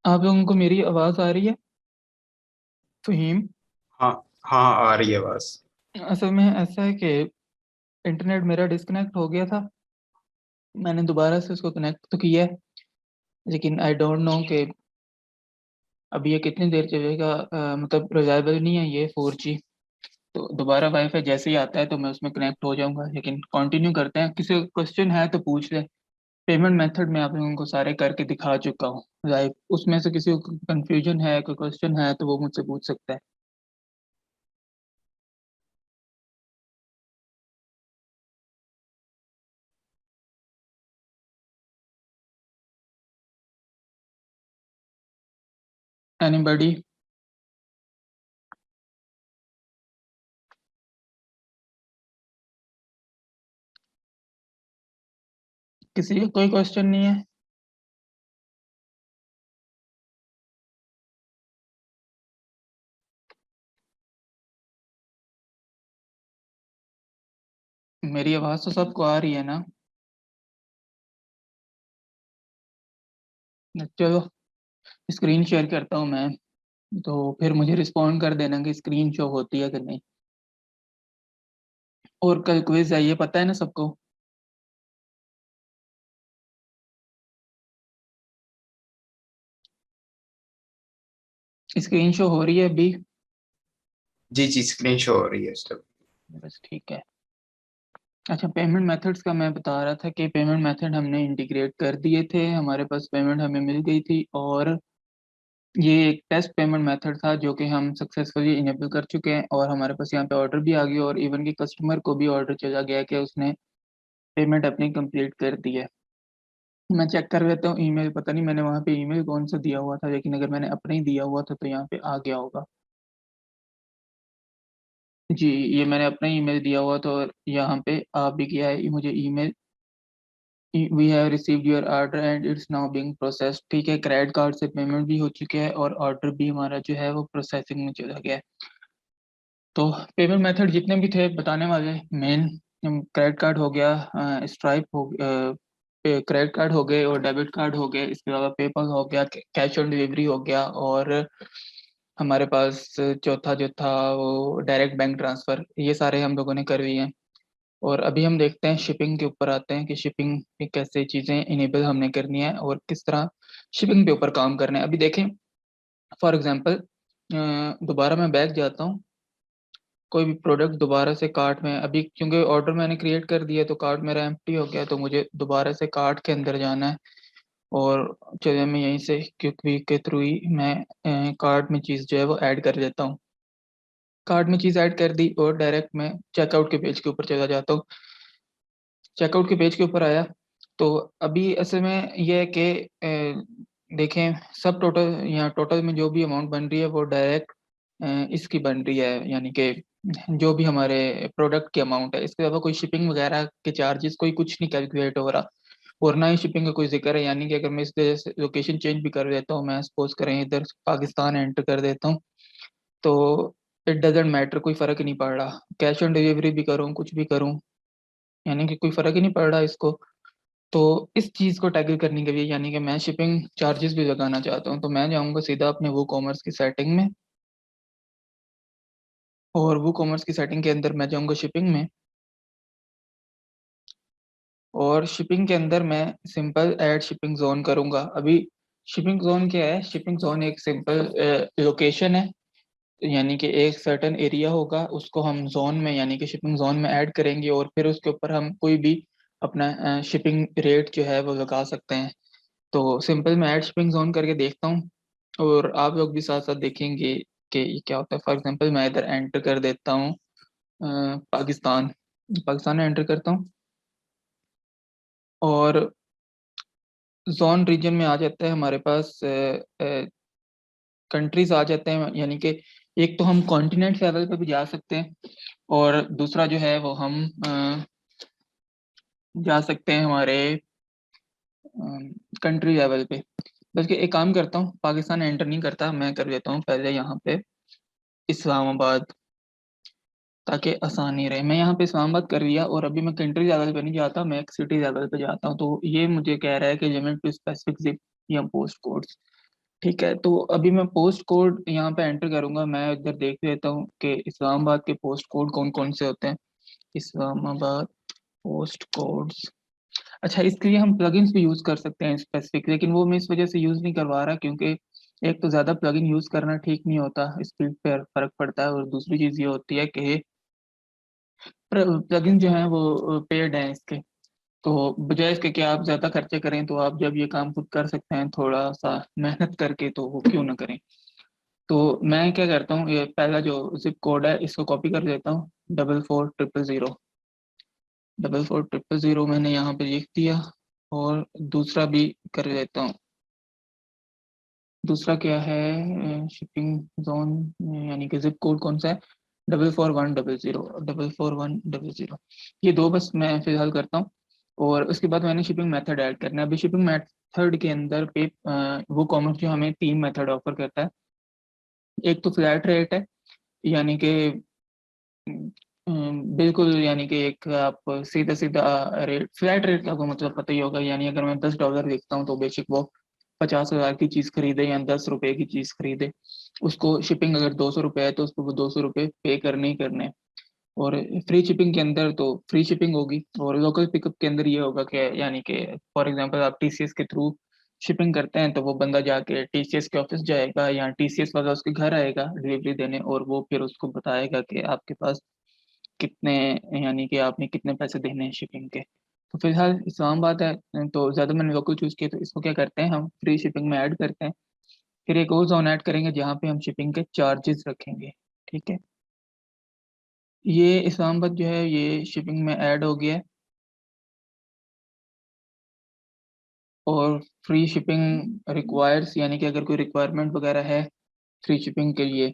आप लोगों को मेरी आवाज़ आ रही है? फ़हीम, हाँ हाँ आ रही है बस। असल में ऐसा है कि इंटरनेट मेरा डिस्कनेक्ट हो गया था। मैंने दोबारा से उसको कनेक्ट तो किया है, लेकिन आई डोंट नो कि अभी ये कितनी देर चलेगा। मतलब रिलायबल नहीं है ये 4G। तो दोबारा वाईफाई जैसे ही आता है तो मैं उसमें कनेक्ट हो जाऊंगा। लेकिन कंटिन्यू करते हैं, किसी को क्वेश्चन है तो पूछ ले। पेमेंट मेथड में आप लोगों को सारे करके दिखा चुका हूँ लाइव। उसमें से किसी को कंफ्यूजन है, कोई क्वेश्चन है तो वो मुझसे पूछ सकता है। एनीबॉडी? किसी का कोई क्वेश्चन नहीं है? मेरी आवाज़ तो सबको आ रही है ना? चलो स्क्रीन शेयर करता हूँ मैं, तो फिर मुझे रिस्पॉन्ड कर देना कि स्क्रीन शो होती है कि नहीं। और कल क्विज है, ये पता है ना सबको? स्क्रीन शो हो रही है अभी? जी जी स्क्रीन शो हो रही है इस टाइम। बस ठीक है। अच्छा, पेमेंट मेथड्स का मैं बता रहा था कि पेमेंट मेथड हमने इंटीग्रेट कर दिए थे, हमारे पास पेमेंट हमें मिल गई थी। और ये एक टेस्ट पेमेंट मेथड था जो कि हम सक्सेसफुली इनेबल कर चुके हैं और हमारे पास यहाँ पे ऑर्डर भी आ गया और इवन कि कस्टमर को भी ऑर्डर चला गया कि उसने पेमेंट अपनी कंप्लीट कर दी है। मैं चेक कर लेता हूँ ईमेल, पता नहीं मैंने वहाँ पे ईमेल कौन सा दिया हुआ था, लेकिन अगर मैंने अपना ही दिया हुआ था तो यहाँ पे आ गया होगा। जी, ये मैंने अपना ईमेल दिया हुआ था और यहाँ पे आ भी गया है मुझे email, we have received your order and it's now being processed. ठीक है, क्रेडिट कार्ड से पेमेंट भी हो चुकी है और ऑर्डर भी हमारा जो है वो प्रोसेसिंग में चला गया है। तो पेमेंट मेथड जितने भी थे बताने वाले मेन, क्रेडिट कार्ड हो गया, स्ट्राइप हो क्रेडिट कार्ड हो गए और डेबिट कार्ड हो गए, इसके अलावा पेपल हो गया, कैश ऑन डिलीवरी हो गया, और हमारे पास चौथा जो था वो डायरेक्ट बैंक ट्रांसफ़र, ये सारे हम लोगों ने कर लिए हैं। और अभी हम देखते हैं शिपिंग के ऊपर आते हैं कि शिपिंग में कैसे चीज़ें इनेबल हमने करनी है और किस तरह शिपिंग के ऊपर काम करना है। अभी देखें फॉर एग्जांपल दोबारा मैं बैक जाता हूँ, कोई भी प्रोडक्ट दोबारा से कार्ट में, अभी क्योंकि ऑर्डर मैंने क्रिएट कर दिया तो कार्ट मेरा एम्प्टी हो गया, तो मुझे दोबारा से कार्ट के अंदर जाना है। और चलिए मैं यहीं से क्विक के थ्रू ही मैं कार्ट में चीज़ जो है वो ऐड कर देता हूँ। कार्ट में चीज़ ऐड कर दी और डायरेक्ट मैं चेकआउट के पेज के ऊपर चला जाता हूँ। चेकआउट के पेज के ऊपर आया तो अभी असल में ये है कि देखें सब टोटल, यहाँ टोटल में जो भी अमाउंट बन रही है वो डायरेक्ट इसकी बन रही है, यानी कि जो भी हमारे प्रोडक्ट की अमाउंट है, इसके अलावा कोई शिपिंग वगैरह के चार्जेस कोई कुछ नहीं कैलकुलेट हो रहा और ना ही शिपिंग का कोई जिक्र है। यानी कि अगर मैं इस तरह से लोकेशन चेंज भी कर देता हूँ, मैं सपोज करें इधर पाकिस्तान एंटर कर देता हूँ, तो इट डजेंट मैटर, कोई फ़र्क ही नहीं पड़ रहा, कैश ऑन डिलीवरी भी करूँ कुछ भी करूँ, यानी कि कोई फ़र्क ही नहीं पड़ रहा इसको। तो इस चीज़ को टैकल करने के लिए, यानी कि मैं शिपिंग चार्जेस भी लगाना चाहता हूँ, तो मैं जाऊँगा सीधा अपने वूकॉमर्स की सेटिंग में और वूकॉमर्स की सेटिंग के अंदर मैं जाऊँगा शिपिंग में, और शिपिंग के अंदर मैं सिंपल ऐड शिपिंग ज़ोन करूँगा। अभी शिपिंग ज़ोन क्या है? शिपिंग ज़ोन एक सिंपल लोकेशन है, यानी कि एक सर्टेन एरिया होगा, उसको हम ज़ोन में यानी कि शिपिंग ज़ोन में ऐड करेंगे और फिर उसके ऊपर हम कोई भी अपना शिपिंग रेट जो है वो लगा सकते हैं। तो सिंपल मैं ऐड शिपिंग ज़ोन करके देखता हूँ और आप लोग भी साथ-साथ देखेंगे कि ये क्या होता है। फॉर एग्ज़ाम्पल मैं इधर एंटर कर देता हूँ पाकिस्तान, पाकिस्तान में एंटर करता हूँ और ज़ोन रीजन में आ जाता है हमारे पास कंट्रीज़ आ जाते हैं, यानी कि एक तो हम कॉन्टिनेंट लेवल पे भी जा सकते हैं और दूसरा जो है वो हम जा सकते हैं हमारे कंट्री लेवल पे। बल्कि एक काम करता हूँ, पाकिस्तान एंटर नहीं करता, मैं कर देता हूँ पहले यहाँ पे इस्लामाबाद, ताकि आसानी रहे। मैं यहाँ पे इस्लामाबाद कर लिया और अभी मैं कंट्री लेवल पे नहीं जाता, मैं एक सिटी लेवल पे जाता हूँ। तो ये मुझे कह रहा है कि लिमिट टू स्पेसिफिक ज़िप या पोस्ट कोड्स। ठीक है, तो अभी मैं पोस्ट कोड यहाँ पे एंटर करूँगा। मैं इधर देख लेता हूँ कि इस्लामाबाद के पोस्ट कोड कौन-कौन से होते हैं। इस्लामाबाद पोस्ट कोड्स, अच्छा इसके लिए हम प्लगइन्स भी यूज़ कर सकते हैं स्पेसिफिक, लेकिन वो मैं इस वजह से यूज़ नहीं करवा रहा क्योंकि एक तो ज़्यादा प्लगइन यूज़ करना ठीक नहीं होता, स्पीड पे फ़र्क पड़ता है और दूसरी चीज़ ये होती है कि प्लगइन जो हैं वो पेड हैं इसके। तो बजाय इसके कि आप ज़्यादा खर्चे करें, तो आप जब ये काम खुद कर सकते हैं थोड़ा-सा मेहनत करके, तो वो क्यों ना करें। तो मैं क्या करता हूँ, ये पहला जो ज़िप कोड है इसको कॉपी कर लेता हूँ, 44,000, 44,000 मैंने यहाँ पे लिख दिया और दूसरा भी कर लेता हूँ। दूसरा क्या है शिपिंग ज़ोन, यानी कि ज़िप कोड कौन सा है? 44,100, 44,100, ये 2 बस मैं फ़िलहाल करता हूँ और उसके बाद मैंने शिपिंग मेथड ऐड करना है। अभी शिपिंग मेथड के अंदर पे वूकॉमर्स जो हमें 3 मेथड ऑफ़र करता है। एक तो फ्लैट रेट है, यानी कि बिल्कुल, यानी कि एक आप सीधा-सीधा रेट, फ्लैट रेट का आपको मतलब पता ही होगा, यानी अगर मैं $10 लिखता हूँ तो बेशक वो 50,000 की चीज़ खरीदे या ₹10 की चीज़ खरीदे, उसको शिपिंग अगर ₹200 है तो उसको वो ₹200 पे करने ही करने हैं। और फ्री शिपिंग के अंदर तो फ्री शिपिंग होगी और लोकल पिकअप के अंदर ये होगा कि यानी कि फॉर एग्ज़ाम्पल आप टीसीएस के थ्रू शिपिंग करते हैं तो वो बंदा जाके टीसीएस के ऑफ़िस जाएगा या टीसीएस वाला उसके घर आएगा डिलीवरी देने और वो फिर उसको बताएगा कि आपके पास कितने, यानी कि आपने कितने पैसे देने हैं शिपिंग के। तो फिलहाल इस्लामाबाद है तो ज़्यादा मैंने लोकल चूज़ किया, तो इसको क्या करते हैं हम फ्री शिपिंग में ऐड करते हैं। फिर एक और ज़ोन ऐड करेंगे जहाँ पे हम शिपिंग के चार्जेज़ रखेंगे, ठीक है? ये इस्लामाबाद जो है ये शिपिंग में ऐड हो गया है। और फ्री शिपिंग रिक्वायर्स, यानी कि अगर कोई रिक्वायरमेंट वगैरह है फ्री शिपिंग के लिए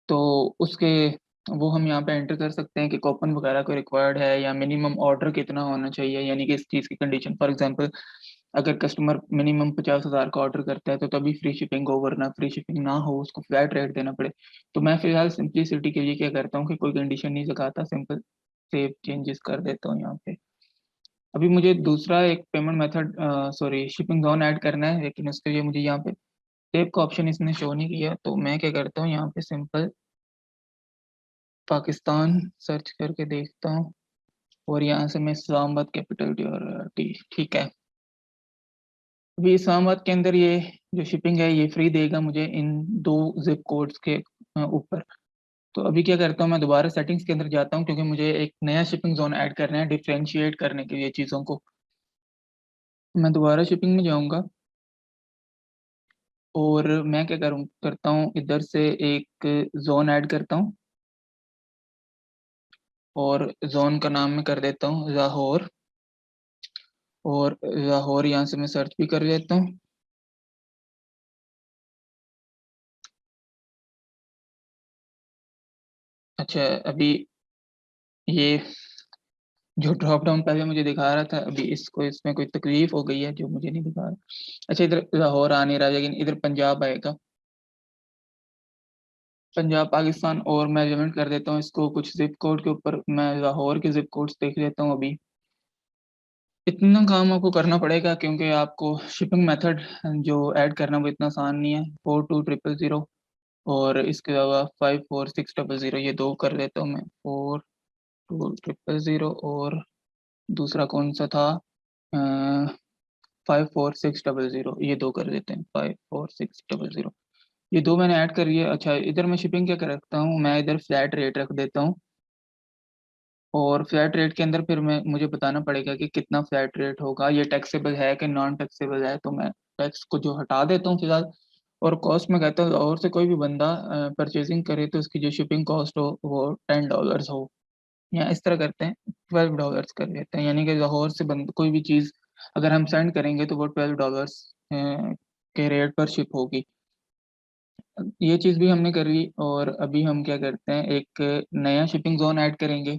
तो उसके वो हम यहाँ पे एंटर कर सकते हैं कि कूपन वगैरह को रिक्वायर्ड है या मिनिमम ऑर्डर कितना होना चाहिए, यानी कि इस चीज़ की कंडीशन। फॉर एग्जांपल अगर कस्टमर मिनिमम 50,000 का ऑर्डर करता है तो तभी फ्री शिपिंग हो, वरना फ्री शिपिंग ना हो उसको फ्लैट रेट देना पड़े। तो मैं फिलहाल सिंपलिसिटी के लिए क्या करता हूँ कि कोई कंडीशन नहीं लगाता, सिंपल सेव चेंजेस कर देता हूँ यहाँ पे। अभी मुझे दूसरा एक payment method sorry shipping zone add करना है, लेकिन उसके लिए मुझे यहाँ पे सेव का ऑप्शन इसने शो नहीं किया, तो मैं क्या करता हूँ यहाँ पे सिंपल पाकिस्तान सर्च करके देखता हूँ और यहाँ से मैं इस्लामाबाद कैपिटल टी और टी, ठीक है। अभी इस्लामाबाद के अंदर ये जो शिपिंग है ये फ्री देगा मुझे इन 2 जिप कोड्स के ऊपर। तो अभी क्या करता हूँ, मैं दोबारा सेटिंग्स के अंदर जाता हूँ क्योंकि मुझे एक नया शिपिंग जोन ऐड करना है डिफ्रेंशिएट करने के लिए चीज़ों को। मैं दोबारा शिपिंग में जाऊँगा और मैं क्या करता हूँ, इधर से एक जोन ऐड करता हूँ और जोन का नाम मैं कर देता हूँ लाहौर, और लाहौर यहाँ से मैं सर्च भी कर लेता हूँ। अच्छा, अभी ये जो ड्रॉप डाउन पहले मुझे दिखा रहा था, अभी इसको इसमें कोई तकलीफ हो गई है जो मुझे नहीं दिखा रहा। अच्छा, इधर लाहौर आ नहीं रहा, लेकिन इधर पंजाब आएगा, पंजाब पाकिस्तान। और मैं लिमिट कर देता हूँ इसको कुछ जिप कोड के ऊपर, मैं लाहौर के जिप कोड्स देख लेता हूँ अभी। इतना काम आपको करना पड़ेगा क्योंकि आपको शिपिंग मेथड जो ऐड करना वो इतना आसान नहीं है। 4200 और इसके अलावा 54600, ये दो कर देता हूँ मैं। 4200 और दूसरा कौन सा था, 54600, ये दो कर देते हैं। 54600, ये दो मैंने ऐड कर लिया। अच्छा, इधर मैं शिपिंग क्या कर रखता हूँ, मैं इधर फ्लैट रेट रख देता हूँ और फ्लैट रेट के अंदर फिर मैं मुझे बताना पड़ेगा कि कितना फ्लैट रेट होगा, ये टैक्सेबल है कि नॉन टैक्सेबल है। तो मैं टैक्स को जो हटा देता हूँ फिलहाल, और कॉस्ट में कहता हूँ और से कोई भी बंदा परचेजिंग करे तो उसकी जो शिपिंग कॉस्ट हो वो $10 हो, या इस तरह करते हैं $12 कर लेते हैं, यानी कि लाहौर से बंद कोई भी चीज़ अगर हम सेंड करेंगे तो वो $12 के रेट पर शिप होगी। ये चीज़ भी हमने कर ली और अभी हम क्या करते हैं, एक नया शिपिंग जोन ऐड करेंगे।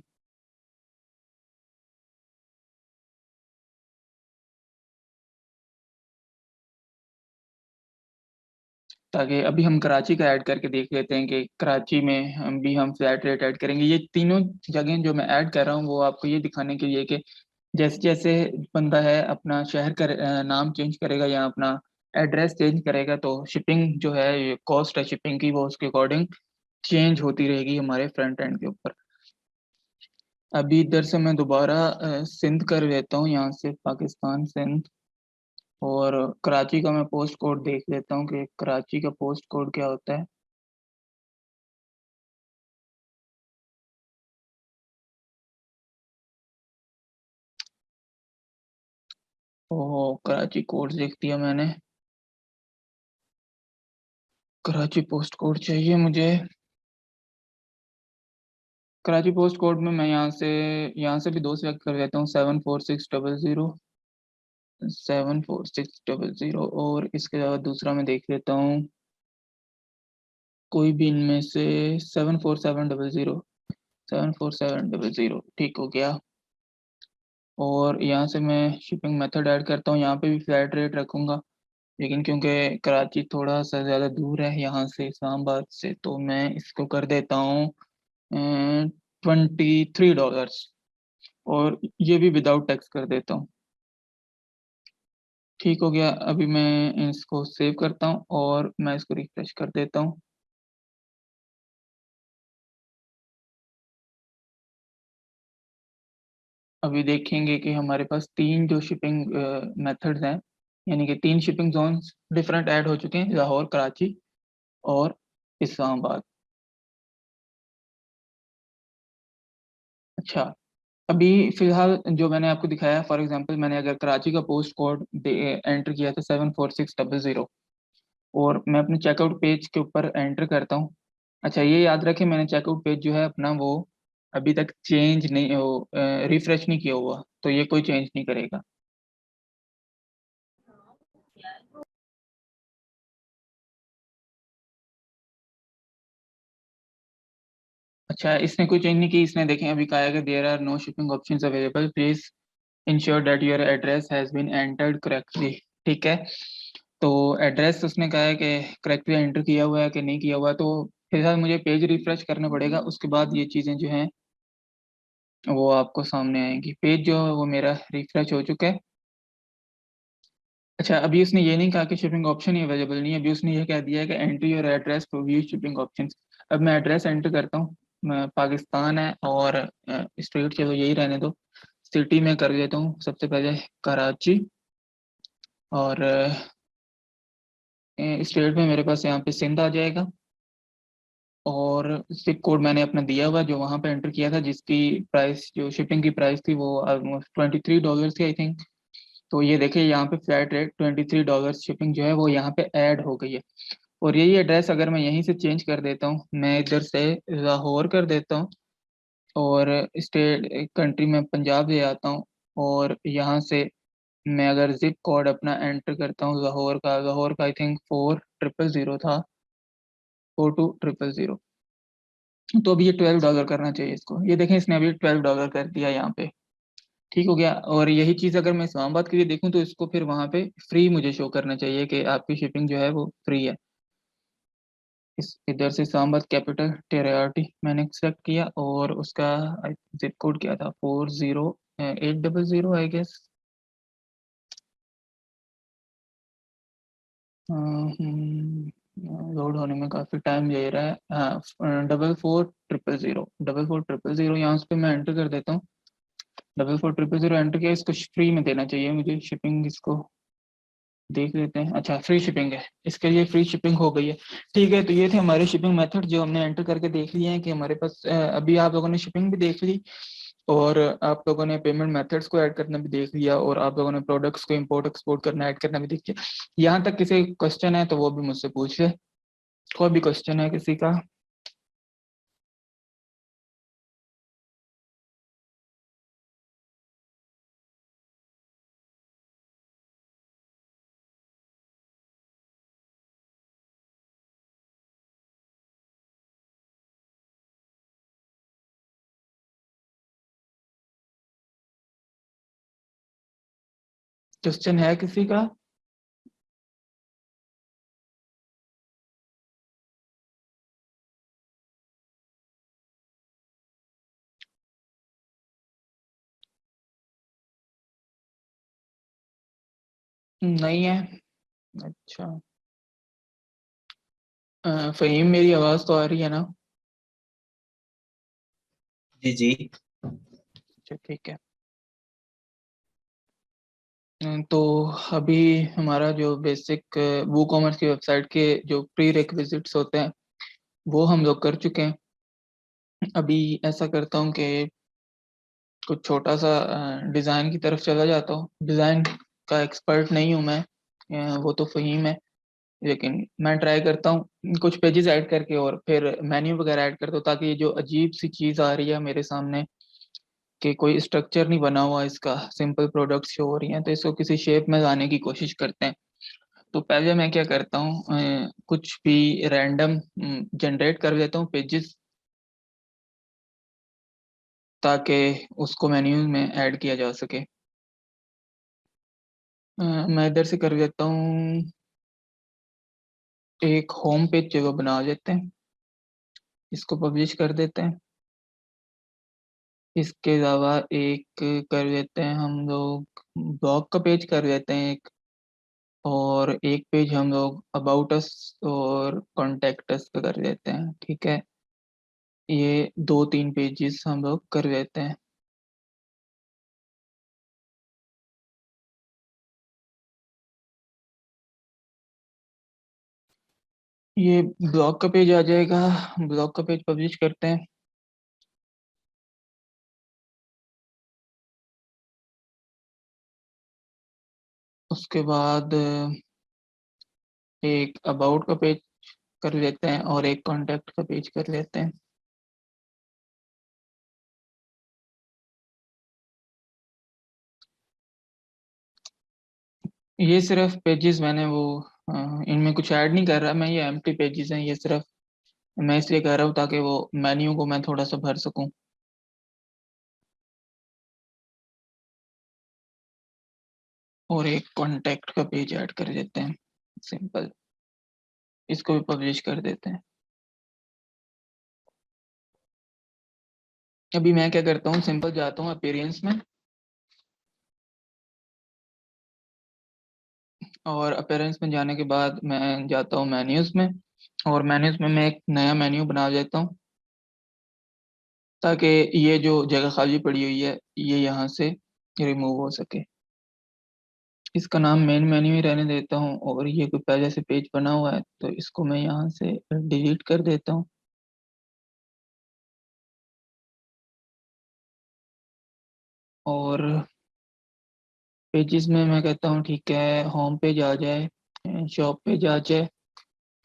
ताकि अभी हम कराची का ऐड करके देख लेते हैं कि कराची में हम भी हम फ्लैट रेट ऐड करेंगे। ये तीनों जगह जो मैं ऐड कर रहा हूँ वो आपको ये दिखाने के लिए कि जैसे जैसे बंदा है अपना शहर का नाम चेंज करेगा या अपना एड्रेस चेंज करेगा तो शिपिंग जो है, ये कॉस्ट है शिपिंग की, वो उसके अकॉर्डिंग चेंज होती रहेगी हमारे फ्रंट एंड के ऊपर। अभी इधर से मैं दोबारा सिंध कर लेता हूँ, यहाँ से पाकिस्तान सिंध, और कराची का मैं पोस्ट कोड देख लेता हूँ कि कराची का पोस्ट कोड क्या होता है। ओहो, कराची कोड लिख दिया मैंने, कराची पोस्ट कोड चाहिए मुझे। कराची पोस्ट कोड में मैं यहाँ से भी दो सेलेक्ट कर लेता हूँ, 74600, 74600, और इसके अलावा दूसरा मैं देख लेता हूँ कोई भी इनमें से 74700, 74700, ठीक हो गया। और यहाँ से मैं शिपिंग मेथड ऐड करता हूँ, यहाँ पे भी फ्लैट रेट रखूँगा, लेकिन क्योंकि कराची थोड़ा सा ज़्यादा दूर है यहाँ से इस्लामाबाद से, तो मैं इसको कर देता हूँ $23, और ये भी विदाउट टैक्स कर देता हूँ। ठीक हो गया, अभी मैं इसको सेव करता हूँ और मैं इसको रिफ्रेश कर देता हूँ। अभी देखेंगे कि हमारे पास तीन जो शिपिंग मेथड्स हैं, यानी कि तीन शिपिंग जोन्स डिफरेंट ऐड हो चुके हैं, लाहौर, कराची और इस्लामाबाद। अच्छा, अभी फिलहाल जो मैंने आपको दिखाया, फॉर एग्जांपल मैंने अगर कराची का पोस्ट कोड एंटर किया था 74600, और मैं अपने चेकआउट पेज के ऊपर एंटर करता हूँ। अच्छा, ये याद रखें मैंने चेकआउट पेज जो है अपना वो अभी तक चेंज नहीं हो, रिफ्रेश नहीं किया हुआ, तो ये कोई चेंज नहीं करेगा। अच्छा, इसने कोई चेंज नहीं की, इसने देखें अभी कहा है कि there are no shipping options available, please ensure that your address has been entered correctly. ठीक है, तो एड्रेस उसने कहा है कि करेक्टली एंटर किया हुआ है कि नहीं किया हुआ है, तो फिलहाल मुझे पेज रिफ्रेश करना पड़ेगा, उसके बाद ये चीज़ें जो हैं वो आपको सामने आएंगी। पेज जो है वो मेरा रिफ्रेश हो चुका है। अच्छा, अभी उसने ये नहीं कहा कि शिपिंग ऑप्शन ही अवेलेबल नहीं है, अभी उसने ये कह दिया है कि enter your address to view shipping option. अब मैं एड्रेस एंटर करता हूँ, मैं पाकिस्तान है और स्टेट चलो यही रहने दो, सिटी में कर लेता हूँ सबसे पहले कराची, और स्टेट में मेरे पास यहाँ पे सिंध आ जाएगा, और जिप कोड मैंने अपना दिया हुआ जो वहाँ पे एंटर किया था, जिसकी प्राइस जो शिपिंग की प्राइस थी वो ऑलमोस्ट $23 थी आई थिंक। तो ये देखिए यहाँ पे फ्लैट रेट $23 शिपिंग जो है वो यहाँ पे ऐड हो गई है। और यही एड्रेस अगर मैं यहीं से चेंज कर देता हूँ, मैं इधर से लाहौर कर देता हूँ, और स्टेट कंट्री में पंजाब ले आता हूँ, और यहाँ से मैं अगर जिप कोड अपना एंटर करता हूँ लाहौर का आई थिंक 4000 था, 42000। तो अभी ये $12 करना चाहिए इसको, ये देखें इसने अभी $12 कर दिया यहाँ पे। ठीक हो गया। और यही चीज़ अगर मैं इस्लामाबाद के लिए देखूँ तो इसको फिर वहाँ पे फ्री मुझे शो करना चाहिए कि आपकी शिपिंग जो है वो फ्री है। इस इधर से इस्लामाबाद कैपिटल टेरियाटी मैंने सेलेक्ट किया, और उसका जिप कोड क्या था, 40800 आई गेस। लोड होने में काफ़ी टाइम ले रहा है। हाँ, 44000 यहाँ पे मैं एंटर कर देता हूँ। 44000 एंटर किया, इसको फ्री में देना चाहिए मुझे शिपिंग, इसको देख लेते हैं। अच्छा, फ्री शिपिंग है, इसके लिए फ्री शिपिंग हो गई है। ठीक है, तो ये थे हमारे शिपिंग मेथड जो हमने एंटर करके देख लिए हैं कि हमारे पास अभी आप लोगों ने शिपिंग भी देख ली, और आप लोगों ने पेमेंट मेथड्स को ऐड करना भी देख लिया, और आप लोगों ने प्रोडक्ट्स को इंपोर्ट एक्सपोर्ट करना ऐड करना भी देख लिया। यहाँ तक किसी क्वेश्चन है तो वो भी मुझसे पूछ ले, कोई भी क्वेश्चन है किसी का। क्वेश्चन है किसी का? नहीं है? अच्छा, फ़हीम मेरी आवाज़ तो आ रही है ना? जी जी। अच्छा ठीक है। तो अभी हमारा जो बेसिक वू कॉमर्स की वेबसाइट के जो प्री रिक्विजिट्स होते हैं वो हम लोग कर चुके हैं। अभी ऐसा करता हूँ कि कुछ छोटा सा डिज़ाइन की तरफ चला जाता हूँ। डिज़ाइन का एक्सपर्ट नहीं हूँ मैं, वो तो फ़हीम है, लेकिन मैं ट्राई करता हूँ कुछ पेजेस ऐड करके और फिर मेन्यू वगैरह ऐड करता हूँ, ताकि ये जो अजीब सी चीज़ आ रही है मेरे सामने कि कोई स्ट्रक्चर नहीं बना हुआ इसका, सिंपल प्रोडक्ट्स शो हो रही हैं, तो इसको किसी शेप में लाने की कोशिश करते हैं। तो पहले मैं क्या करता हूँ, कुछ भी रैंडम जनरेट कर लेता हूँ पेजेस, ताकि उसको मेन्यू में ऐड किया जा सके। मैं इधर से कर देता हूँ एक होम पेज जगह बना लेते हैं, इसको पब्लिश कर देते हैं। इसके अलावा एक कर लेते हैं हम लोग, ब्लॉग का पेज कर लेते हैं एक, और एक पेज हम लोग अबाउट अस और कॉन्टेक्ट अस का कर लेते हैं। ठीक है, ये 2-3 पेजेस हम लोग कर लेते हैं। ये ब्लॉग का पेज आ जाएगा, ब्लॉग का पेज पब्लिश करते हैं। उसके बाद एक अबाउट का पेज कर लेते हैं और एक कॉन्टैक्ट का पेज कर लेते हैं। ये सिर्फ पेजेस मैंने वो इनमें कुछ ऐड नहीं कर रहा मैं, ये एम्प्टी पेजेस हैं ये सिर्फ, मैं इसलिए कह रहा हूँ ताकि वो मेन्यू को मैं थोड़ा सा भर सकूं। और एक कॉन्टैक्ट का पेज ऐड कर देते हैं, सिंपल। इसको भी पब्लिश कर देते हैं। अभी मैं क्या करता हूँ, सिंपल जाता हूँ अपीयरेंस में, और अपीयरेंस में जाने के बाद मैं जाता हूँ मेन्यूज में, और मेन्यूज में मैं एक नया मेन्यू बना देता हूँ, ताकि ये जो जगह खाली पड़ी हुई है ये यहाँ से रिमूव हो सके। इसका नाम मेन मेन्यू ही रहने देता हूँ, और ये कोई पहले से पेज बना हुआ है तो इसको मैं यहाँ से डिलीट कर देता हूँ। और पेजेस में मैं कहता हूँ ठीक है, होम पेज आ जाए, शॉप पेज आ जाए,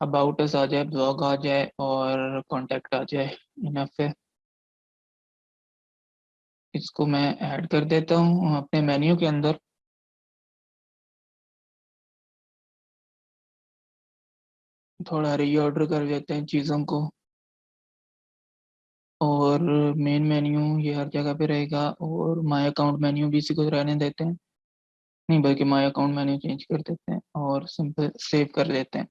अबाउट अस आ जाए, ब्लॉग आ जाए, और कॉन्टैक्ट आ जाए। इनफ है। इसको मैं ऐड कर देता हूँ अपने मेन्यू के अंदर। थोड़ा रीऑर्डर कर देते हैं चीज़ों को, और मेन मेन्यू ये हर जगह पे रहेगा, और माय अकाउंट मेन्यू भी इसी को रहने देते हैं, नहीं बल्कि माय अकाउंट मेन्यू चेंज कर देते हैं और सिंपल सेव कर देते हैं।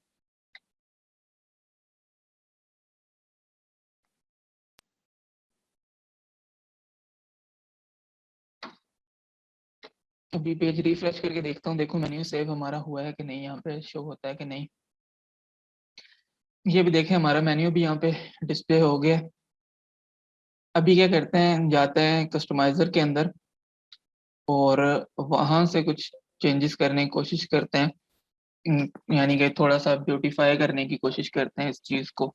अभी पेज रिफ्रेश करके देखता हूँ, देखो मेन्यू सेव हमारा हुआ है कि नहीं, यहाँ पे शो होता है कि नहीं। ये भी देखें, हमारा मेन्यू भी यहाँ पे डिस्प्ले हो गया। अभी क्या करते हैं, जाते हैं कस्टमाइजर के अंदर, और वहां से कुछ चेंजेस करने की कोशिश करते हैं। यानी कि थोड़ा सा ब्यूटीफाई करने की कोशिश करते हैं इस चीज को।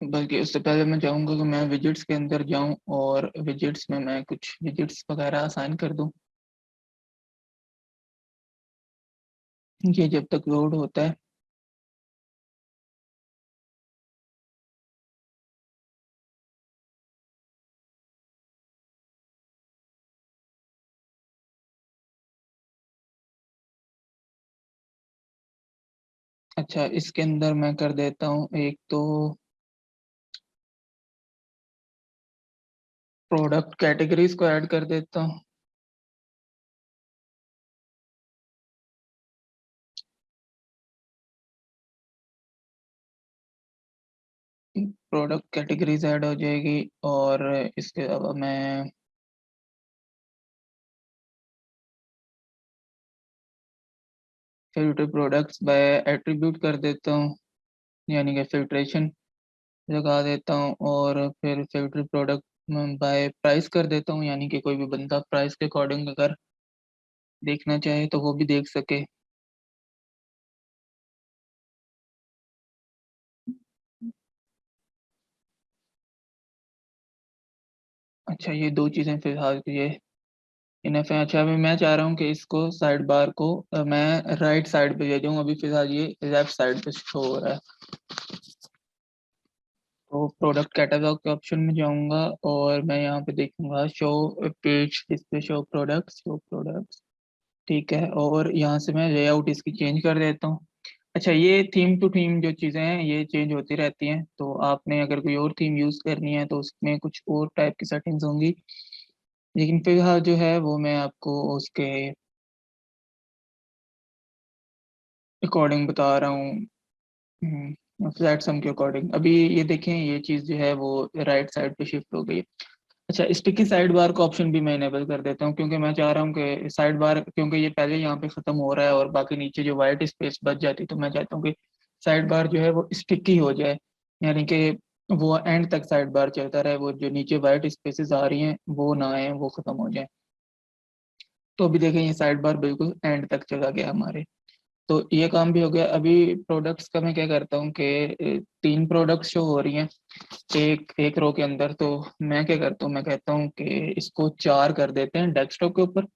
बल्कि उससे पहले मैं चाहूंगा कि मैं विजिट्स के अंदर जाऊं, और विजिट्स में मैं कुछ विजिट्स वगैरह असाइन कर दूं। ये जब तक लोड होता है, अच्छा इसके अंदर मैं कर देता हूँ एक तो प्रोडक्ट कैटेगरीज को ऐड कर देता हूँ। प्रोडक्ट कैटेगरीज ऐड हो जाएगी, और इसके अलावा मैं फिल्टर प्रोडक्ट्स बाय एट्रीब्यूट कर देता हूँ, यानी कि फिल्ट्रेशन लगा देता हूँ। और फिर फिल्टर प्रोडक्ट बाय प्राइस कर देता हूँ, यानी कि कोई भी बंदा प्राइस के अकॉर्डिंग अगर देखना चाहे तो वो भी देख सके। अच्छा ये दो चीज़ें फिलहाल ये इनफ है। अच्छा अभी मैं चाह रहा हूँ कि इसको साइड बार को मैं राइट साइड पे ले जाऊँ, अभी फिलहाल ये लेफ्ट साइड पे शो हो रहा है। तो प्रोडक्ट कैटलॉग के ऑप्शन में जाऊंगा, और मैं यहाँ पे देखूंगा show page, display show products, ठीक है। और यहाँ से मैं लेआउट इसकी चेंज कर देता हूँ। अच्छा ये थीम टू थीम जो चीज़ें हैं ये चेंज होती रहती हैं, तो आपने अगर कोई और थीम यूज़ करनी है तो उसमें कुछ और टाइप की सेटिंग्स होंगी, लेकिन फिलहाल जो है वो मैं आपको उसके अकॉर्डिंग बता रहा हूँ, फ्लैट सम के अकॉर्डिंग। अभी ये देखें, ये चीज़ जो है वो राइट साइड पे शिफ्ट हो गई है। अच्छा स्टिकी साइड बार का ऑप्शन भी मैं इनेबल कर देता हूँ, क्योंकि मैं चाह रहा हूँ कि साइड बार, क्योंकि ये पहले यहाँ पे ख़त्म हो रहा है और बाकी नीचे जो वाइट स्पेस बच जाती, तो मैं चाहता हूँ कि साइड बार जो है वो स्टिकी हो जाए, यानी कि वो एंड तक साइड बार चलता रहे, वो जो नीचे वाइट स्पेसेस आ रही हैं वो ना आए, वो ख़त्म हो जाए। तो अभी देखें ये साइड बार बिल्कुल एंड तक चला गया हमारे। तो ये काम भी हो गया। अभी प्रोडक्ट्स का मैं क्या करता हूँ कि तीन प्रोडक्ट्स जो हो रही हैं एक एक रो के अंदर, तो मैं क्या करता हूँ, मैं कहता हूँ कि इसको चार कर देते हैं डेस्कटॉप के ऊपर,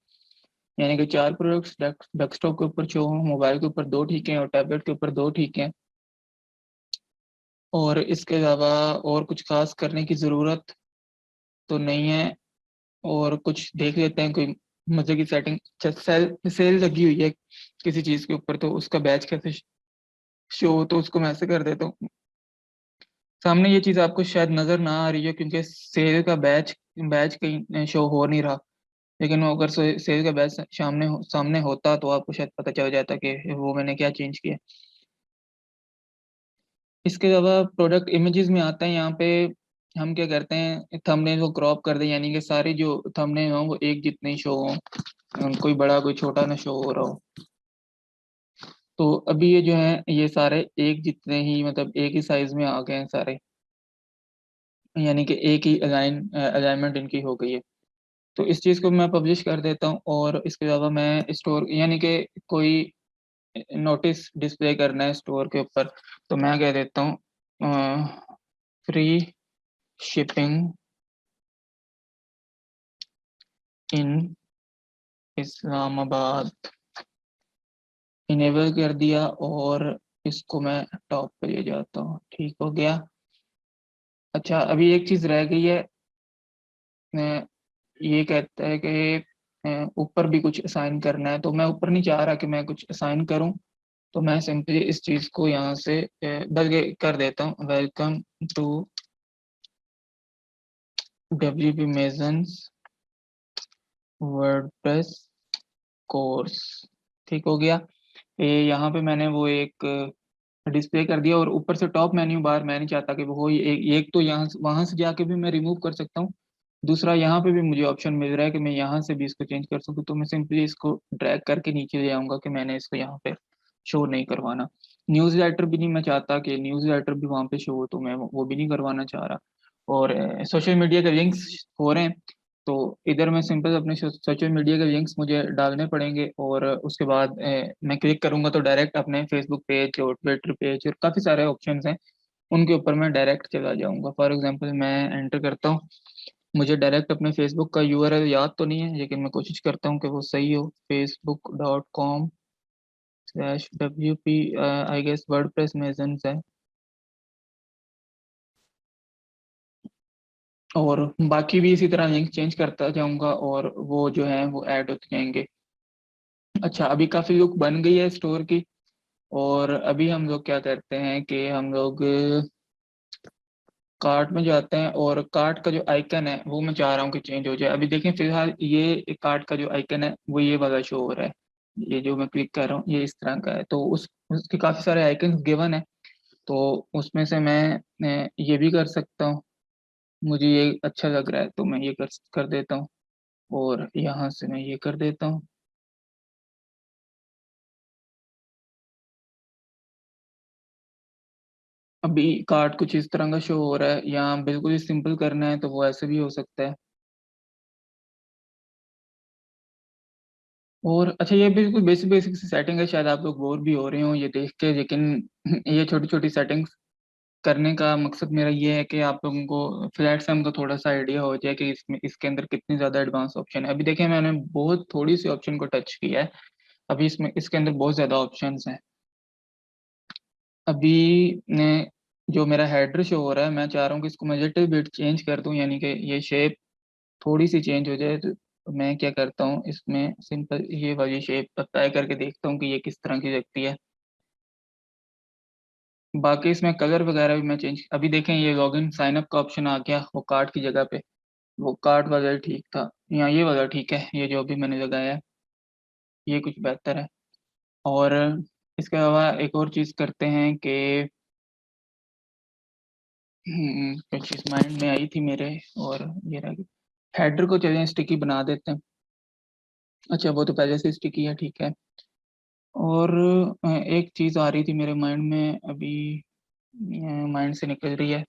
यानी कि चार प्रोडक्ट्स डेस्कटॉप के ऊपर जो हों, मोबाइल के ऊपर दो ठीक हैं, और टैबलेट के ऊपर दो ठीक हैं। और इसके अलावा और कुछ खास करने की ज़रूरत तो नहीं है। और कुछ देख लेते हैं कोई मज़े की सेटिंग। अच्छा सेल सेल लगी हुई है किसी चीज़ के ऊपर, तो उसका बैच कैसे शो, तो उसको मैं ऐसे कर देता हूँ। सामने ये चीज़ आपको शायद नज़र ना आ रही है क्योंकि सेल का बैच बैच कहीं शो हो नहीं रहा, लेकिन वो अगर सेल का बैच सामने होता तो आपको शायद पता चल जाता कि वो मैंने क्या चेंज किया। इसके अलावा प्रोडक्ट इमेजेस में आते हैं, यहाँ पे हम क्या करते हैं, थंबनेल को क्रॉप कर दें, यानी कि सारे जो थंबनेल हों वो एक जितने ही शो हों, कोई बड़ा कोई छोटा ना शो हो रहा हो। तो अभी ये जो है ये सारे एक जितने ही, मतलब एक ही साइज में आ गए हैं सारे, यानी कि एक ही अलाइनमेंट इनकी हो गई है। तो इस चीज़ को मैं पब्लिश कर देता हूँ, और इसके अलावा मैं स्टोर, यानी कि कोई नोटिस डिस्प्ले करना है स्टोर के ऊपर, तो मैं कह देता हूँ free shipping in Islamabad, enable कर दिया, और इसको मैं टॉप पे ले जाता हूँ। ठीक हो गया। अच्छा, अभी एक चीज़ रह गई है, ये कहता है कि ऊपर भी कुछ असाइन करना है, तो मैं ऊपर नहीं चाह रहा कि मैं कुछ असाइन करूं, तो मैं सिंपली इस चीज़ को यहाँ से बल्कि कर देता हूँ, welcome to WP Mazen's WordPress course. ठीक हो गया। ये यहाँ पे मैंने वो एक डिस्प्ले कर दिया, और ऊपर से टॉप मेन्यू बार मैं नहीं चाहता कि वो हो, एक तो यहाँ वहां से जाके भी मैं रिमूव कर सकता हूँ, दूसरा यहाँ पे भी मुझे ऑप्शन मिल रहा है कि मैं यहाँ से भी इसको चेंज कर सकूँ, तो मैं सिंपली इसको ड्रैग करके नीचे ले आऊंगा कि मैंने इसको यहाँ पे शो नहीं करवाना। न्यूज़ लेटर भी नहीं मैं चाहता कि न्यूज़ लेटर भी वहाँ पे शो हो, तो मैं वो भी नहीं करवाना चाह रहा। और सोशल मीडिया के लिंक्स हो रहे हैं, तो इधर मैं सिंपल अपने सोशल मीडिया के लिंक्स मुझे डालने पड़ेंगे, और उसके बाद मैं क्लिक करूंगा तो डायरेक्ट अपने फेसबुक पेज और ट्विटर पेज और काफ़ी सारे ऑप्शंस हैं, उनके ऊपर मैं डायरेक्ट चला जाऊंगा। फॉर एग्जांपल मैं एंटर करता हूँ, मुझे डायरेक्ट अपने फेसबुक का URL याद तो नहीं है, लेकिन मैं कोशिश करता हूँ कि वो सही हो, facebook.com/WP, आई गेस वर्डप्रेस मेजन्स है, और बाकी भी इसी तरह लिंक चेंज करता जाऊंगा और वो जो है वो ऐड होते जाएंगे। अच्छा, अभी काफ़ी लुक बन गई है स्टोर की, और अभी हम लोग क्या करते हैं कि हम लोग कार्ट में जाते हैं, और कार्ट का जो आइकन है वो मैं चाह रहा हूँ कि चेंज हो जाए। अभी देखें फिलहाल ये कार्ट का जो आइकन है वो ये वाला शो हो रहा है, ये जो मैं क्लिक कर रहा हूँ ये इस तरह का है, तो उसके काफ़ी सारे आइकन गिवन है, तो उसमें से मैं ये भी कर सकता हूँ, मुझे ये अच्छा लग रहा है तो मैं ये कर देता हूँ, और यहाँ से मैं ये कर देता हूँ। अभी कार्ड कुछ इस तरह का शो हो रहा है, यहाँ बिल्कुल ही सिंपल करना है तो वो ऐसे भी हो सकता है। और अच्छा, ये बिल्कुल बेसिक बेसिक सी सेटिंग है, शायद आप लोग बोर भी हो रहे हो ये देख के, लेकिन ये छोटी छोटी सेटिंग्स करने का मकसद मेरा ये है कि आप लोगों को फ्लैट सम का थोड़ा सा आइडिया हो जाए कि इसमें इसके अंदर कितनी ज़्यादा एडवांस ऑप्शन है। अभी देखिए मैंने बहुत थोड़ी सी ऑप्शन को टच किया है, अभी इसमें इसके अंदर बहुत ज़्यादा ऑप्शंस हैं। अभी ने जो मेरा हेडर शो हो रहा है, मैं चाह रहा हूँ कि इसको मैं लिटिल बिट चेंज कर दूँ, यानी कि ये शेप थोड़ी सी चेंज हो जाए, तो मैं क्या करता हूँ इसमें सिंपल ये वाली शेप अप्लाई करके देखता हूँ कि ये किस तरह की लगती है। बाकी इसमें कलर वगैरह भी मैं चेंज, अभी देखें ये लॉगिन साइन अप का ऑप्शन आ गया वो कार्ड की जगह पे, वो कार्ड वाला ठीक था, यहाँ ये वाला ठीक है, ये जो अभी मैंने लगाया है ये कुछ बेहतर है। और इसके अलावा एक और चीज़ करते हैं कि कुछ चीज़ माइंड में आई थी मेरे, और ये रह गई। हेडर को चलिए स्टिकी बना देते हैं। अच्छा, वो तो पहले से स्टिकी है, ठीक है। और एक चीज़ आ रही थी मेरे माइंड में, अभी माइंड से निकल रही है।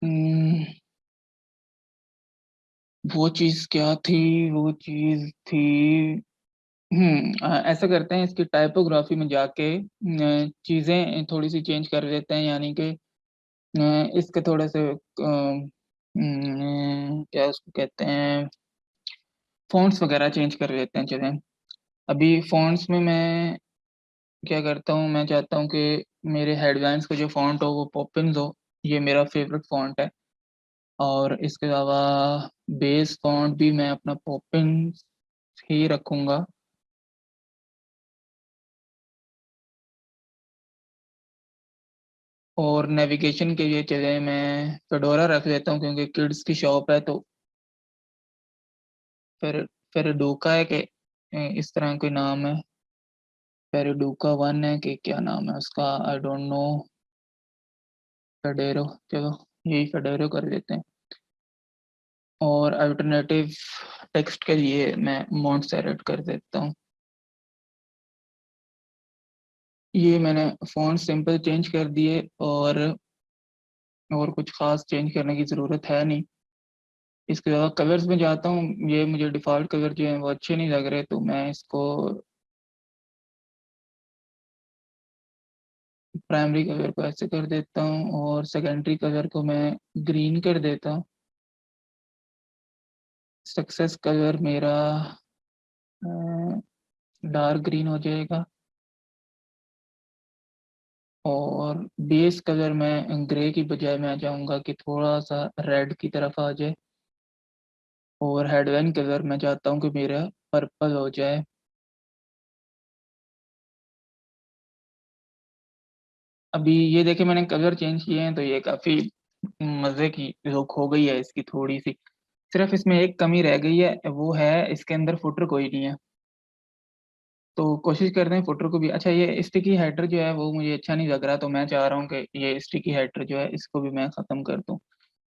हम्म, वो चीज़ क्या थी, वो चीज़ थी, ऐसा करते हैं इसकी टाइपोग्राफी में जाके चीज़ें थोड़ी सी चेंज कर देते हैं, यानी कि इसके थोड़े से क्या उसको कहते हैं, फ़ॉन्ट्स वगैरह चेंज कर देते हैं। चलें, अभी फ़ॉन्ट्स में मैं क्या करता हूँ, मैं चाहता हूँ कि मेरे हेडलाइंस का जो फ़ॉन्ट हो वो पॉपिन्स हो, ये मेरा फेवरेट फ़ॉन्ट है। और इसके अलावा बेस फ़ॉन्ट भी मैं अपना पॉपिंस ही रखूँगा। और नेविगेशन के लिए चलिए मैं फेडोरा रख लेता हूँ, क्योंकि किड्स की शॉप है, तो फिर फेडोका है कि इस तरह कोई नाम है, फेडोका 1 है कि क्या नाम है उसका, आई डोंट नो। फेडेरो, चलो यही फेडेरो कर लेते हैं। और अल्टरनेटिव टेक्स्ट के लिए मैं मोंटसेरेट कर देता हूँ। ये मैंने फ़ॉन्ट सिंपल चेंज कर दिए, और कुछ ख़ास चेंज करने की ज़रूरत है नहीं। इसके अलावा कलर्स में जाता हूँ, ये मुझे डिफ़ॉल्ट कलर जो हैं वो अच्छे नहीं लग रहे, तो मैं इसको प्राइमरी कलर को ऐसे कर देता हूँ, और सेकेंडरी कलर को मैं ग्रीन कर देता हूँ। सक्सेस कलर मेरा डार्क ग्रीन हो जाएगा, और बेस कलर मैं ग्रे की बजाय मैं चाहूँगा कि थोड़ा सा रेड की तरफ आ जाए, और हेडलाइन कलर मैं चाहता हूँ कि मेरा पर्पल हो जाए। अभी ये देखिए मैंने कलर चेंज किए हैं, तो ये काफ़ी मज़े की लुक हो गई है इसकी थोड़ी सी। सिर्फ इसमें एक कमी रह गई है, वो है इसके अंदर फुटर कोई नहीं है। तो कोशिश करते हैं फुटर को भी। अच्छा, ये स्टिकी हेडर जो है वो मुझे अच्छा नहीं लग रहा, तो मैं चाह रहा हूँ कि ये स्टिकी हेडर जो है इसको भी मैं ख़त्म कर दूँ।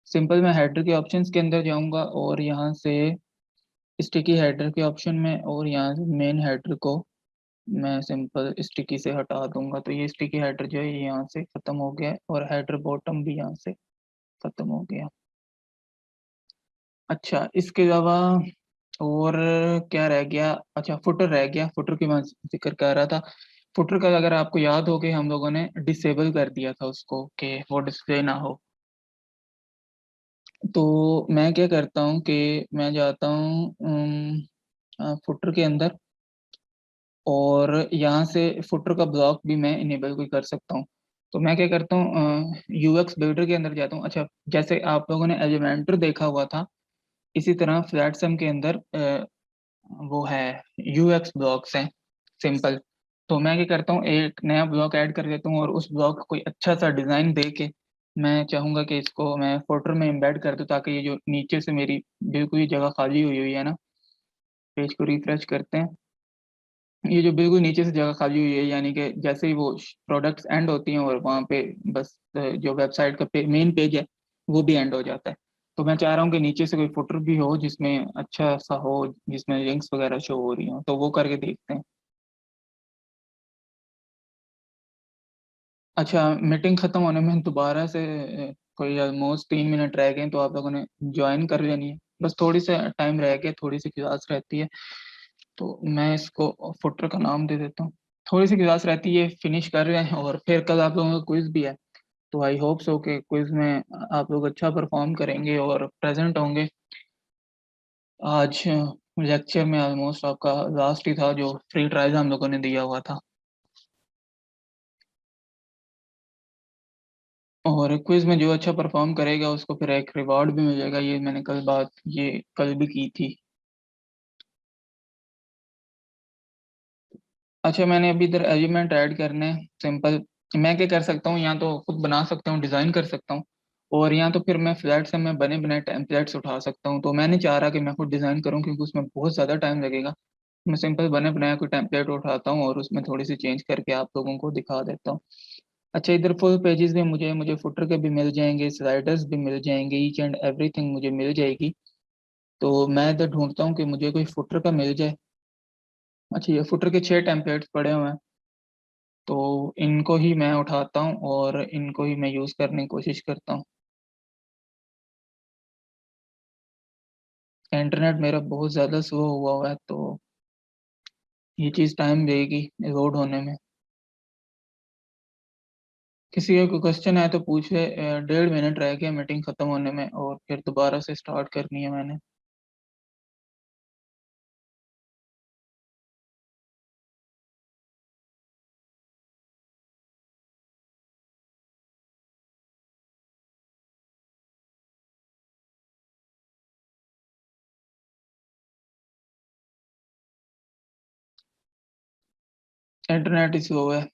सिंपल मैं हेडर के ऑप्शंस के अंदर जाऊँगा, और यहाँ से स्टिकी हेडर के ऑप्शन में, और यहाँ से मेन हेडर को मैं सिंपल स्टिकी से हटा दूंगा, तो ये स्टिकी हेडर जो है ये यहाँ से ख़त्म हो गया है, और हेडर बॉटम भी यहाँ से ख़त्म हो गया। अच्छा, इसके अलावा और क्या रह गया? अच्छा, फुटर रह गया, फुटर की मैं जिक्र कर रहा था। फुटर का अगर आपको याद हो कि हम लोगों ने डिसेबल कर दिया था उसको कि वो डिस्प्ले ना हो, तो मैं क्या करता हूँ कि मैं जाता हूँ फुटर के अंदर, और यहाँ से फुटर का ब्लॉक भी मैं इनेबल भी कर सकता हूँ। तो मैं क्या करता हूँ, यूएक्स बिल्डर के अंदर जाता हूँ। अच्छा, जैसे आप लोगों ने एलिमेंटर देखा हुआ था, इसी तरह फ्लैट सम के अंदर वो है, यूएक्स ब्लॉक्स हैं सिंपल। तो मैं क्या करता हूँ, एक नया ब्लॉक ऐड कर देता हूँ, और उस ब्लॉक को कोई अच्छा सा डिज़ाइन दे के मैं चाहूँगा कि इसको मैं फुटर में एम्बेड कर दूँ, ताकि ये जो नीचे से मेरी बिल्कुल ही जगह खाली हुई हुई है ना, पेज को रिफ्रेश करते हैं। ये जो बिल्कुल नीचे से जगह खाली हुई है, यानी कि जैसे ही वो प्रोडक्ट्स एंड होती हैं, और वहाँ पे बस जो वेबसाइट का मेन पेज है वो भी एंड हो जाता है। तो मैं चाह रहा हूँ कि नीचे से कोई फुटर भी हो जिसमें अच्छा सा हो, जिसमें लिंक्स वगैरह शो हो रही हो, तो वो करके देखते हैं। अच्छा, मीटिंग खत्म होने में दोबारा से कोई ऑलमोस्ट 3 मिनट रह गए हैं, तो आप लोगों ने ज्वाइन कर लेनी है। बस थोड़ी सा टाइम रह गया, थोड़ी सी क्लास रहती है, तो मैं इसको फुटर का नाम दे देता हूँ। थोड़ी सी क्लास रहती है, फिनिश कर रहे हैं, और फिर कल आप लोगों का क्विज भी है। तो आई होप सो कि क्विज में आप लोग अच्छा परफॉर्म करेंगे और प्रेजेंट होंगे। आज लेक्चर में ऑलमोस्ट आपका लास्ट ही था जो फ्री ट्रायल हम लोगों ने दिया हुआ था, और क्विज में जो अच्छा परफॉर्म करेगा उसको फिर एक रिवॉर्ड भी मिल जाएगा। ये मैंने कल भी की थी। अच्छा, मैंने अभी इधर एलिमेंट ऐड करने हैं सिंपल। मैं क्या कर सकता हूँ, या तो खुद बना सकता हूँ, डिज़ाइन कर सकता हूँ, और या तो फिर मैं फ्लैट से मैं बने बनाए टेम्पलेट्स उठा सकता हूँ। तो मैं नहीं चाह रहा कि मैं खुद डिज़ाइन करूँ, क्योंकि उसमें बहुत ज़्यादा टाइम लगेगा। मैं सिंपल बने बनाया कोई टेम्पलेट उठाता हूँ, और उसमें थोड़ी सी चेंज करके आप लोगों को दिखा देता हूँ। अच्छा, इधर फुल पेजेस में मुझे मुझे फुटर के भी मिल जाएंगे, स्लाइडर्स भी मिल जाएंगे, ईच एंड एवरीथिंग मुझे मिल जाएगी। तो मैं इधर ढूंढता हूँ कि मुझे कोई फुटर का मिल जाए। अच्छा, ये फुटर के 6 टेम्पलेट्स पड़े हुए हैं, तो इनको ही मैं उठाता हूँ, और इनको ही मैं यूज़ करने की कोशिश करता हूँ। इंटरनेट मेरा बहुत ज़्यादा स्लो हुआ है, तो ये चीज़ टाइम लेगी लोड होने में। किसी का कोई क्वेश्चन है तो पूछ ले। 1.5 मिनट रह गया मीटिंग ख़त्म होने में, और फिर दोबारा से स्टार्ट करनी है मैंने। इंटरनेट ही स्लो है।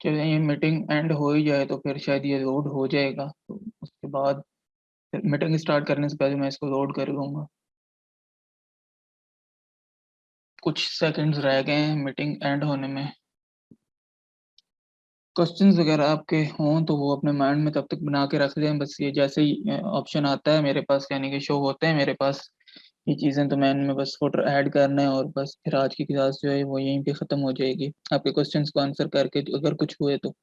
चलिए ये मीटिंग एंड हो ही जाए तो फिर शायद ये लोड हो जाएगा, तो उसके बाद फिर मीटिंग स्टार्ट करने से पहले मैं इसको लोड कर लूँगा। कुछ सेकंड्स रह गए हैं मीटिंग एंड होने में। क्वेश्चंस वगैरह आपके हों तो वो अपने माइंड में तब तक बना के रख लें, बस ये जैसे ही ऑप्शन आता है मेरे पास, यानी कि शो होते हैं मेरे पास ये चीज़ें, तो मैं इनमें बस फोटो ऐड करना है और बस फिर आज की क्लास जो है वो यहीं पे ख़त्म हो जाएगी आपके क्वेश्चंस को आंसर करके, अगर कुछ हुए तो।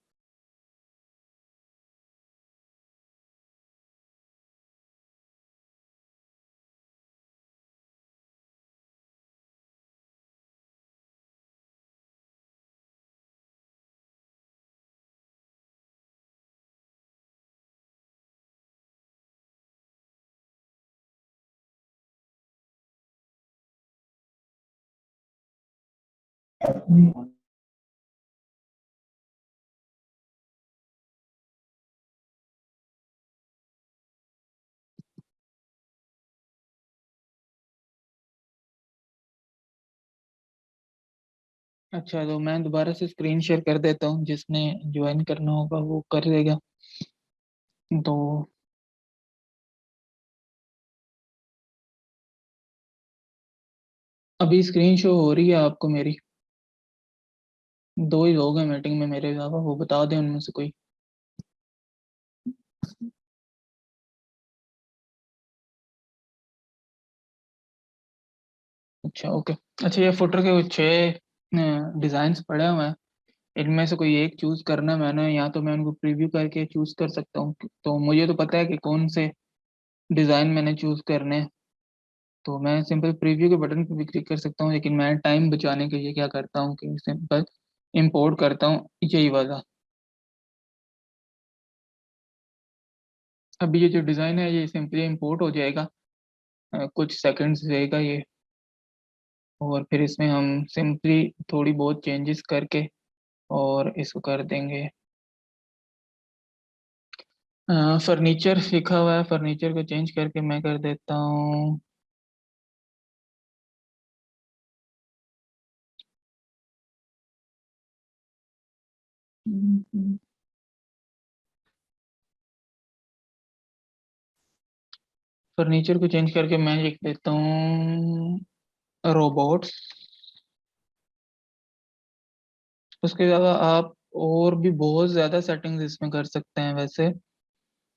अच्छा, तो मैं दोबारा से स्क्रीन शेयर कर देता हूँ, जिसने ज्वाइन करना होगा वो कर लेगा। तो अभी स्क्रीन शो हो रही है आपको मेरी? दो ही लोग हैं मीटिंग में मेरे अलावा, वो बता दें उनमें से कोई। अच्छा ओके। अच्छा, ये फुटर के कुछ 6 डिज़ाइंस पड़े हुए हैं, इनमें से कोई एक चूज करना है मैंने, या तो मैं उनको प्रीव्यू करके चूज कर सकता हूँ, तो मुझे तो पता है कि कौन से डिज़ाइन मैंने चूज करने हैं, तो मैं सिंपल प्रीव्यू के बटन पर भी क्लिक कर सकता हूँ, लेकिन मैं टाइम बचाने के लिए क्या करता हूँ कि सिंपल इंपोर्ट करता हूँ यही वाला। अभी ये जो डिज़ाइन है ये सिंपली इंपोर्ट हो जाएगा, कुछ सेकंड्स रहेगा ये, और फिर इसमें हम सिंपली थोड़ी बहुत चेंजेस करके और इसको कर देंगे। फर्नीचर लिखा हुआ है, फर्नीचर को चेंज करके मैं कर देता हूँ फर्नीचर को चेंज करके मैं लिख देता हूँ रोबोट्स। उसके अलावा आप और भी बहुत ज़्यादा सेटिंग्स इसमें कर सकते हैं वैसे,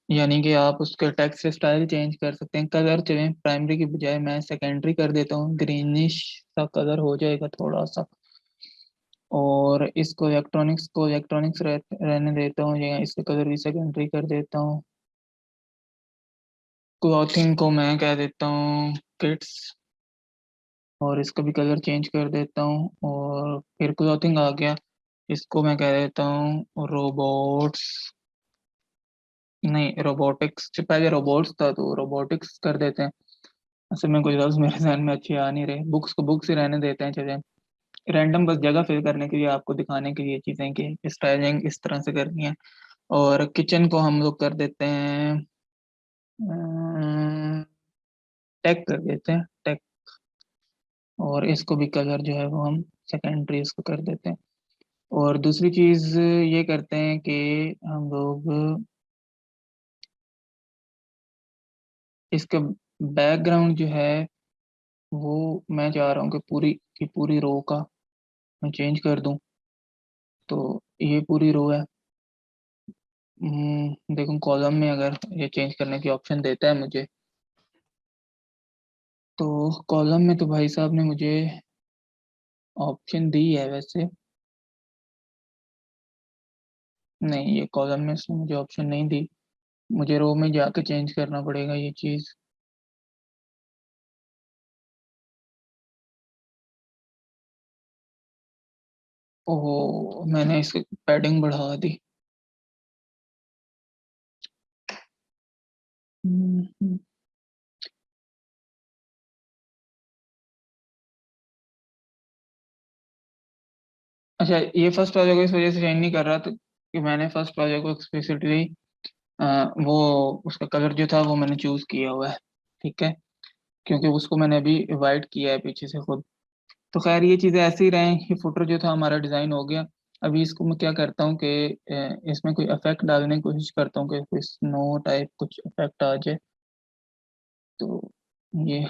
यानी कि आप उसके टेक्स्ट स्टाइल चेंज कर सकते हैं, कलर चलें प्राइमरी की बजाय मैं सेकेंडरी कर देता हूँ, ग्रीनिश सा कलर हो जाएगा थोड़ा सा, और इसको इलेक्ट्रॉनिक्स रहने देता हूँ, या इसके कलर भी सेकेंडरी कर देता हूँ। क्लॉथिंग को मैं कह देता हूँ किड्स, और इसका भी कलर चेंज कर देता हूँ, और फिर क्लॉथिंग आ गया, इसको मैं कह देता हूँ रोबोट्स, नहीं रोबोटिक्स, जो पहले रोबोट्स था तो रोबोटिक्स कर देते हैं। असल में कुछ लफ्ज़ मेरे ध्यान में अच्छे आ नहीं रहे, बुक्स को बुक्स ही रहने देते हैं, चले रैंडम बस जगह फिल करने के लिए, आपको दिखाने के लिए चीज़ें कि स्टाइलिंग इस तरह से करनी है। और किचन को हम लोग कर देते हैं टेक कर देते हैं टेक, और इसको भी कलर जो है वो हम सेकेंडरी इसको कर देते हैं। और दूसरी चीज़ ये करते हैं कि हम लोग इसका बैकग्राउंड जो है वो मैं चाह रहा हूँ कि पूरी की पूरी रो का मैं चेंज कर दूँ, तो ये पूरी रो है। देखो कॉलम में अगर ये चेंज करने की ऑप्शन देता है मुझे, तो कॉलम में तो भाई साहब ने मुझे ऑप्शन दी है वैसे, नहीं ये कॉलम में इसने मुझे ऑप्शन नहीं दी, मुझे रो में जाके चेंज करना पड़ेगा ये चीज़। ओहो, मैंने इसकी पैडिंग बढ़ा दी। हम्म, अच्छा ये फर्स्ट प्रोजेक्ट को इस वजह से चेंज नहीं कर रहा था कि मैंने फर्स्ट प्रोजेक्ट को एक्सप्लिसिटली वो उसका कलर जो था वो मैंने चूज किया हुआ है, ठीक है, क्योंकि उसको मैंने अभी वाइट किया है पीछे से खुद, तो खैर ये चीज़ें ऐसे ही रहें। ये फुटर जो था हमारा डिज़ाइन हो गया। अभी इसको मैं क्या करता हूँ कि इसमें कोई इफेक्ट डालने की कोशिश करता हूँ कि कोई स्नो टाइप कुछ इफेक्ट आ जाए। तो ये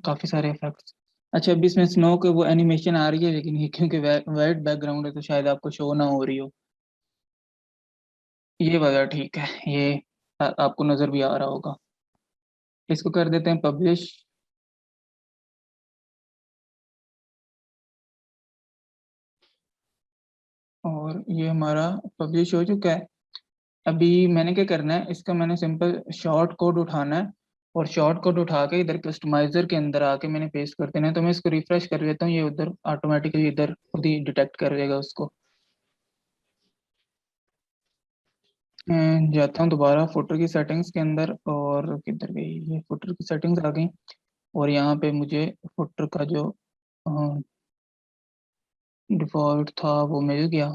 काफ़ी सारे इफेक्ट्स। अच्छा, अभी इसमें स्नो के वो एनिमेशन आ रही है, लेकिन ये क्योंकि वाइट बैकग्राउंड है तो शायद आपको शो ना हो रही हो। ये वाला ठीक है, ये आपको नज़र भी आ रहा होगा। इसको कर देते हैं पब्लिश। और ये हमारा पब्लिश हो चुका है। अभी मैंने क्या करना है, इसका मैंने सिंपल शॉर्ट कोड उठाना है और शॉर्ट कोड उठा के इधर कस्टमाइजर के अंदर आके मैंने पेस्ट कर देना है। तो मैं इसको रिफ्रेश कर लेता हूँ, ये उधर ऑटोमेटिकली इधर खुद ही डिटेक्ट कर लेगा उसको। मैं जाता हूँ दोबारा फुटर की सेटिंग्स के अंदर, और किधर गई ये फुटर की सेटिंग्स आ गई। और यहाँ पे मुझे फुटर का जो डिफॉल्ट था वो मिल गया।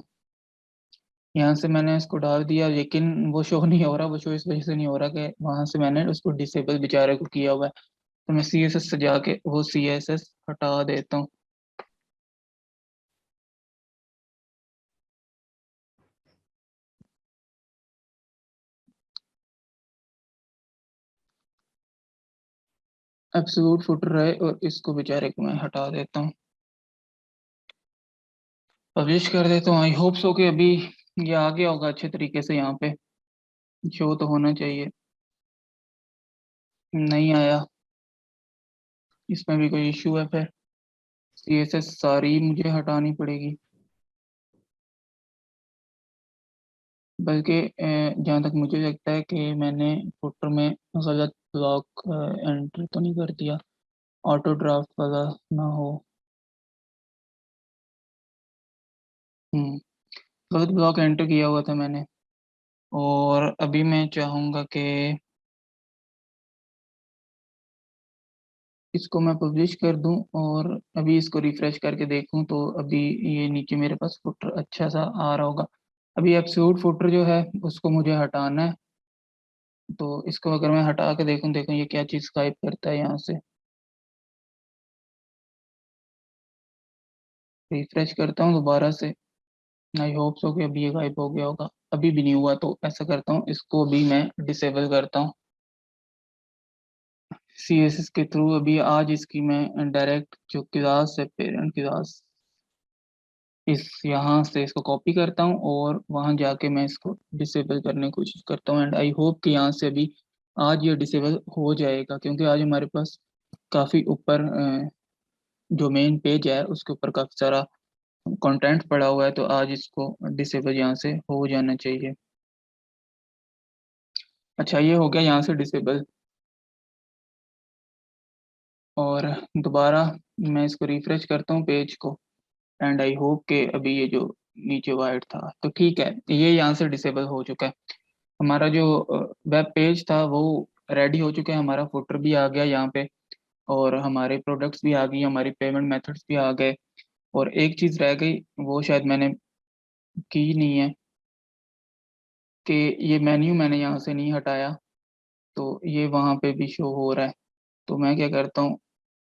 यहाँ से मैंने इसको डाल दिया, लेकिन वो शो नहीं हो रहा। वो शो इस वजह से नहीं हो रहा कि वहां से मैंने उसको डिसेबल बेचारे को किया हुआ है। तो मैं सी एस एस से जाके वो सी एस एस हटा देता हूँ। एब्सोल्यूट फुटर है और इसको बेचारे को मैं हटा देता हूँ, पब्लिश कर देता हूँ। आई होप सो कि अभी ये आ गया होगा अच्छे तरीके से। यहाँ पे शो तो होना चाहिए, नहीं आया। इसमें भी कोई इशू है फिर। सी एस एस सारी मुझे हटानी पड़ेगी। बल्कि जहाँ तक मुझे लगता है कि मैंने फुटर में गलत ब्लॉक एंटर तो नहीं कर दिया, ऑटो ड्राफ्ट वाला ना हो। हम्म, गलत ब्लॉक एंटर किया हुआ था मैंने। और अभी मैं चाहूँगा कि इसको मैं पब्लिश कर दूं और अभी इसको रिफ्रेश करके देखूं तो अभी ये नीचे मेरे पास फुटर अच्छा सा आ रहा होगा। अभी एब्सोल्यूट फुटर जो है उसको मुझे हटाना है। तो इसको अगर मैं हटा के देखूं, देखूं ये क्या चीज़ गायब करता है यहाँ से। रिफ्रेश करता हूँ दोबारा से। आई होप सो कि अभी ये गायब हो गया होगा। अभी भी नहीं हुआ, तो ऐसा करता हूँ, इसको भी मैं डिसेबल करता हूँ सी एस एस के थ्रू। अभी आज इसकी मैं डायरेक्ट जो क्लास है पेरेंट क्लास, इस यहाँ से इसको कॉपी करता हूँ और वहाँ जाके मैं इसको डिसेबल करने की कोशिश करता हूँ। एंड आई होप कि यहाँ से अभी आज ये डिसेबल हो जाएगा, क्योंकि आज हमारे पास काफ़ी ऊपर जो मेन पेज है उसके ऊपर काफ़ी सारा कंटेंट पड़ा हुआ है। तो आज इसको डिसेबल यहाँ से हो जाना चाहिए। अच्छा, ये हो गया यहाँ से डिसेबल। और दोबारा मैं इसको रिफ्रेश करता हूँ पेज को। एंड आई होप कि अभी ये जो नीचे वाइट था तो ठीक है, ये यहाँ से डिसेबल हो चुका है। हमारा जो वेब पेज था वो रेडी हो चुका है। हमारा फुटर भी आ गया यहाँ पे, और हमारे प्रोडक्ट्स भी आ गई, हमारी पेमेंट मेथड्स भी आ गए। और एक चीज़ रह गई, वो शायद मैंने की नहीं है, कि ये मेन्यू मैंने यहाँ से नहीं हटाया, तो ये वहाँ पे भी शो हो रहा है। तो मैं क्या करता हूँ,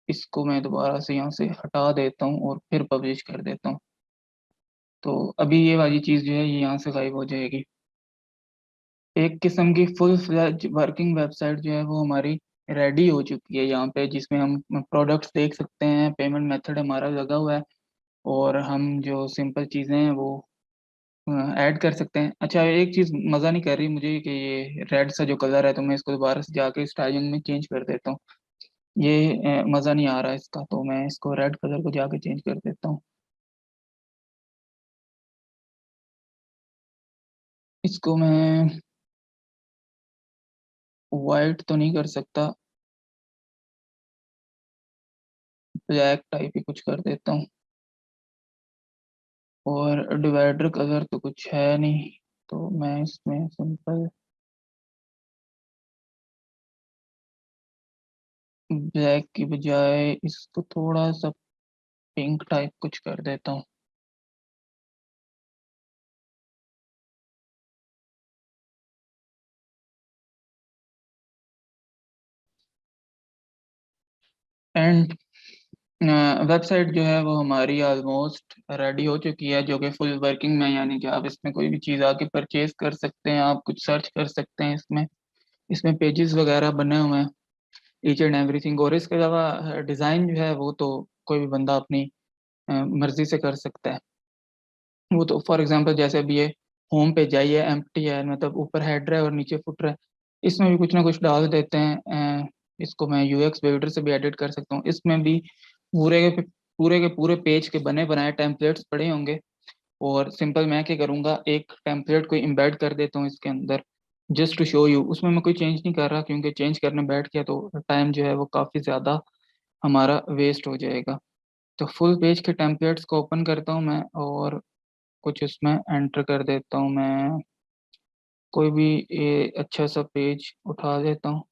इसको मैं दोबारा से यहाँ से हटा देता हूँ और फिर पब्लिश कर देता हूँ। तो अभी ये वाली चीज़ जो है ये यहाँ से गायब हो जाएगी। एक किस्म की फुल फ्लेज वर्किंग वेबसाइट जो है वो हमारी रेडी हो चुकी है यहाँ पे, जिसमें हम प्रोडक्ट्स देख सकते हैं, पेमेंट मेथड हमारा लगा हुआ है, और हम जो सिंपल चीज़ें हैं वो ऐड कर सकते हैं। अच्छा, एक चीज़ मज़ा नहीं कर रही मुझे कि ये रेड सा जो कलर है, तो मैं इसको दोबारा से जाके स्टाइलिंग में चेंज कर देता हूँ। ये मज़ा नहीं आ रहा है इसका, तो मैं इसको रेड कलर को जाके चेंज कर देता हूँ। इसको मैं वाइट तो नहीं कर सकता, ब्लैक टाइप ही कुछ कर देता हूँ। और डिवाइडर कलर तो कुछ है नहीं, तो मैं इसमें सिंपल ब्लैक की बजाय इसको थोड़ा सा पिंक टाइप कुछ कर देता हूँ। एंड वेबसाइट जो है वो हमारी ऑलमोस्ट रेडी हो चुकी है, जो कि फुल वर्किंग में, यानी कि आप इसमें कोई भी चीज़ आके परचेज कर सकते हैं, आप कुछ सर्च कर सकते हैं इसमें। इसमें पेजेस वगैरह बने हुए हैं, ईच एंड एवरीथिंग। और इसके अलावा डिज़ाइन जो है वो तो कोई भी बंदा अपनी मर्जी से कर सकता है। वो तो फॉर एग्जांपल जैसे अभी ये होम पे जाइए, एम्प्टी है, मतलब ऊपर हेडर है और नीचे फुटर है, इसमें भी कुछ ना कुछ डाल देते हैं। इसको मैं यूएक्स बिल्डर से भी एडिट कर सकता हूँ। इसमें भी पूरे के पूरे पेज के बने बनाए टेम्पलेट्स पड़े होंगे, और सिंपल मैं क्या करूँगा, एक टेम्पलेट को एम्बेड कर देता हूँ इसके अंदर, जस्ट टू शो यू। उसमें मैं कोई चेंज नहीं कर रहा, क्योंकि चेंज करने बैठ गया तो टाइम जो है वो काफ़ी ज़्यादा हमारा वेस्ट हो जाएगा। तो फुल पेज के टेम्पलेट्स को ओपन करता हूँ मैं, और कुछ उसमें एंटर कर देता हूँ मैं। कोई भी अच्छा सा पेज उठा देता हूँ।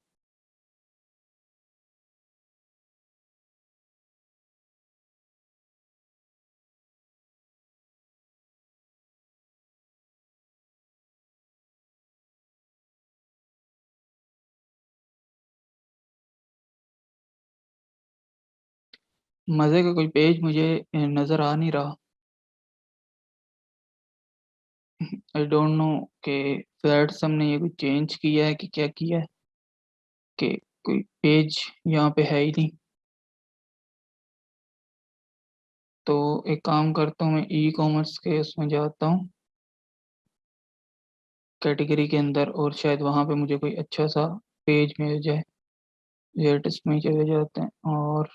मज़े का कोई पेज मुझे नज़र आ नहीं रहा। आई डोंट नो कि फ्लैट्स हमने ये कुछ चेंज किया है कि क्या किया है, कि कोई पेज यहाँ पे है ही नहीं। तो एक काम करता हूँ, मैं ई कॉमर्स के उसमें जाता हूँ, कैटेगरी के अंदर, और शायद वहाँ पे मुझे कोई अच्छा सा पेज मिल जाए। लेटेस्ट में ही चले जाते हैं, और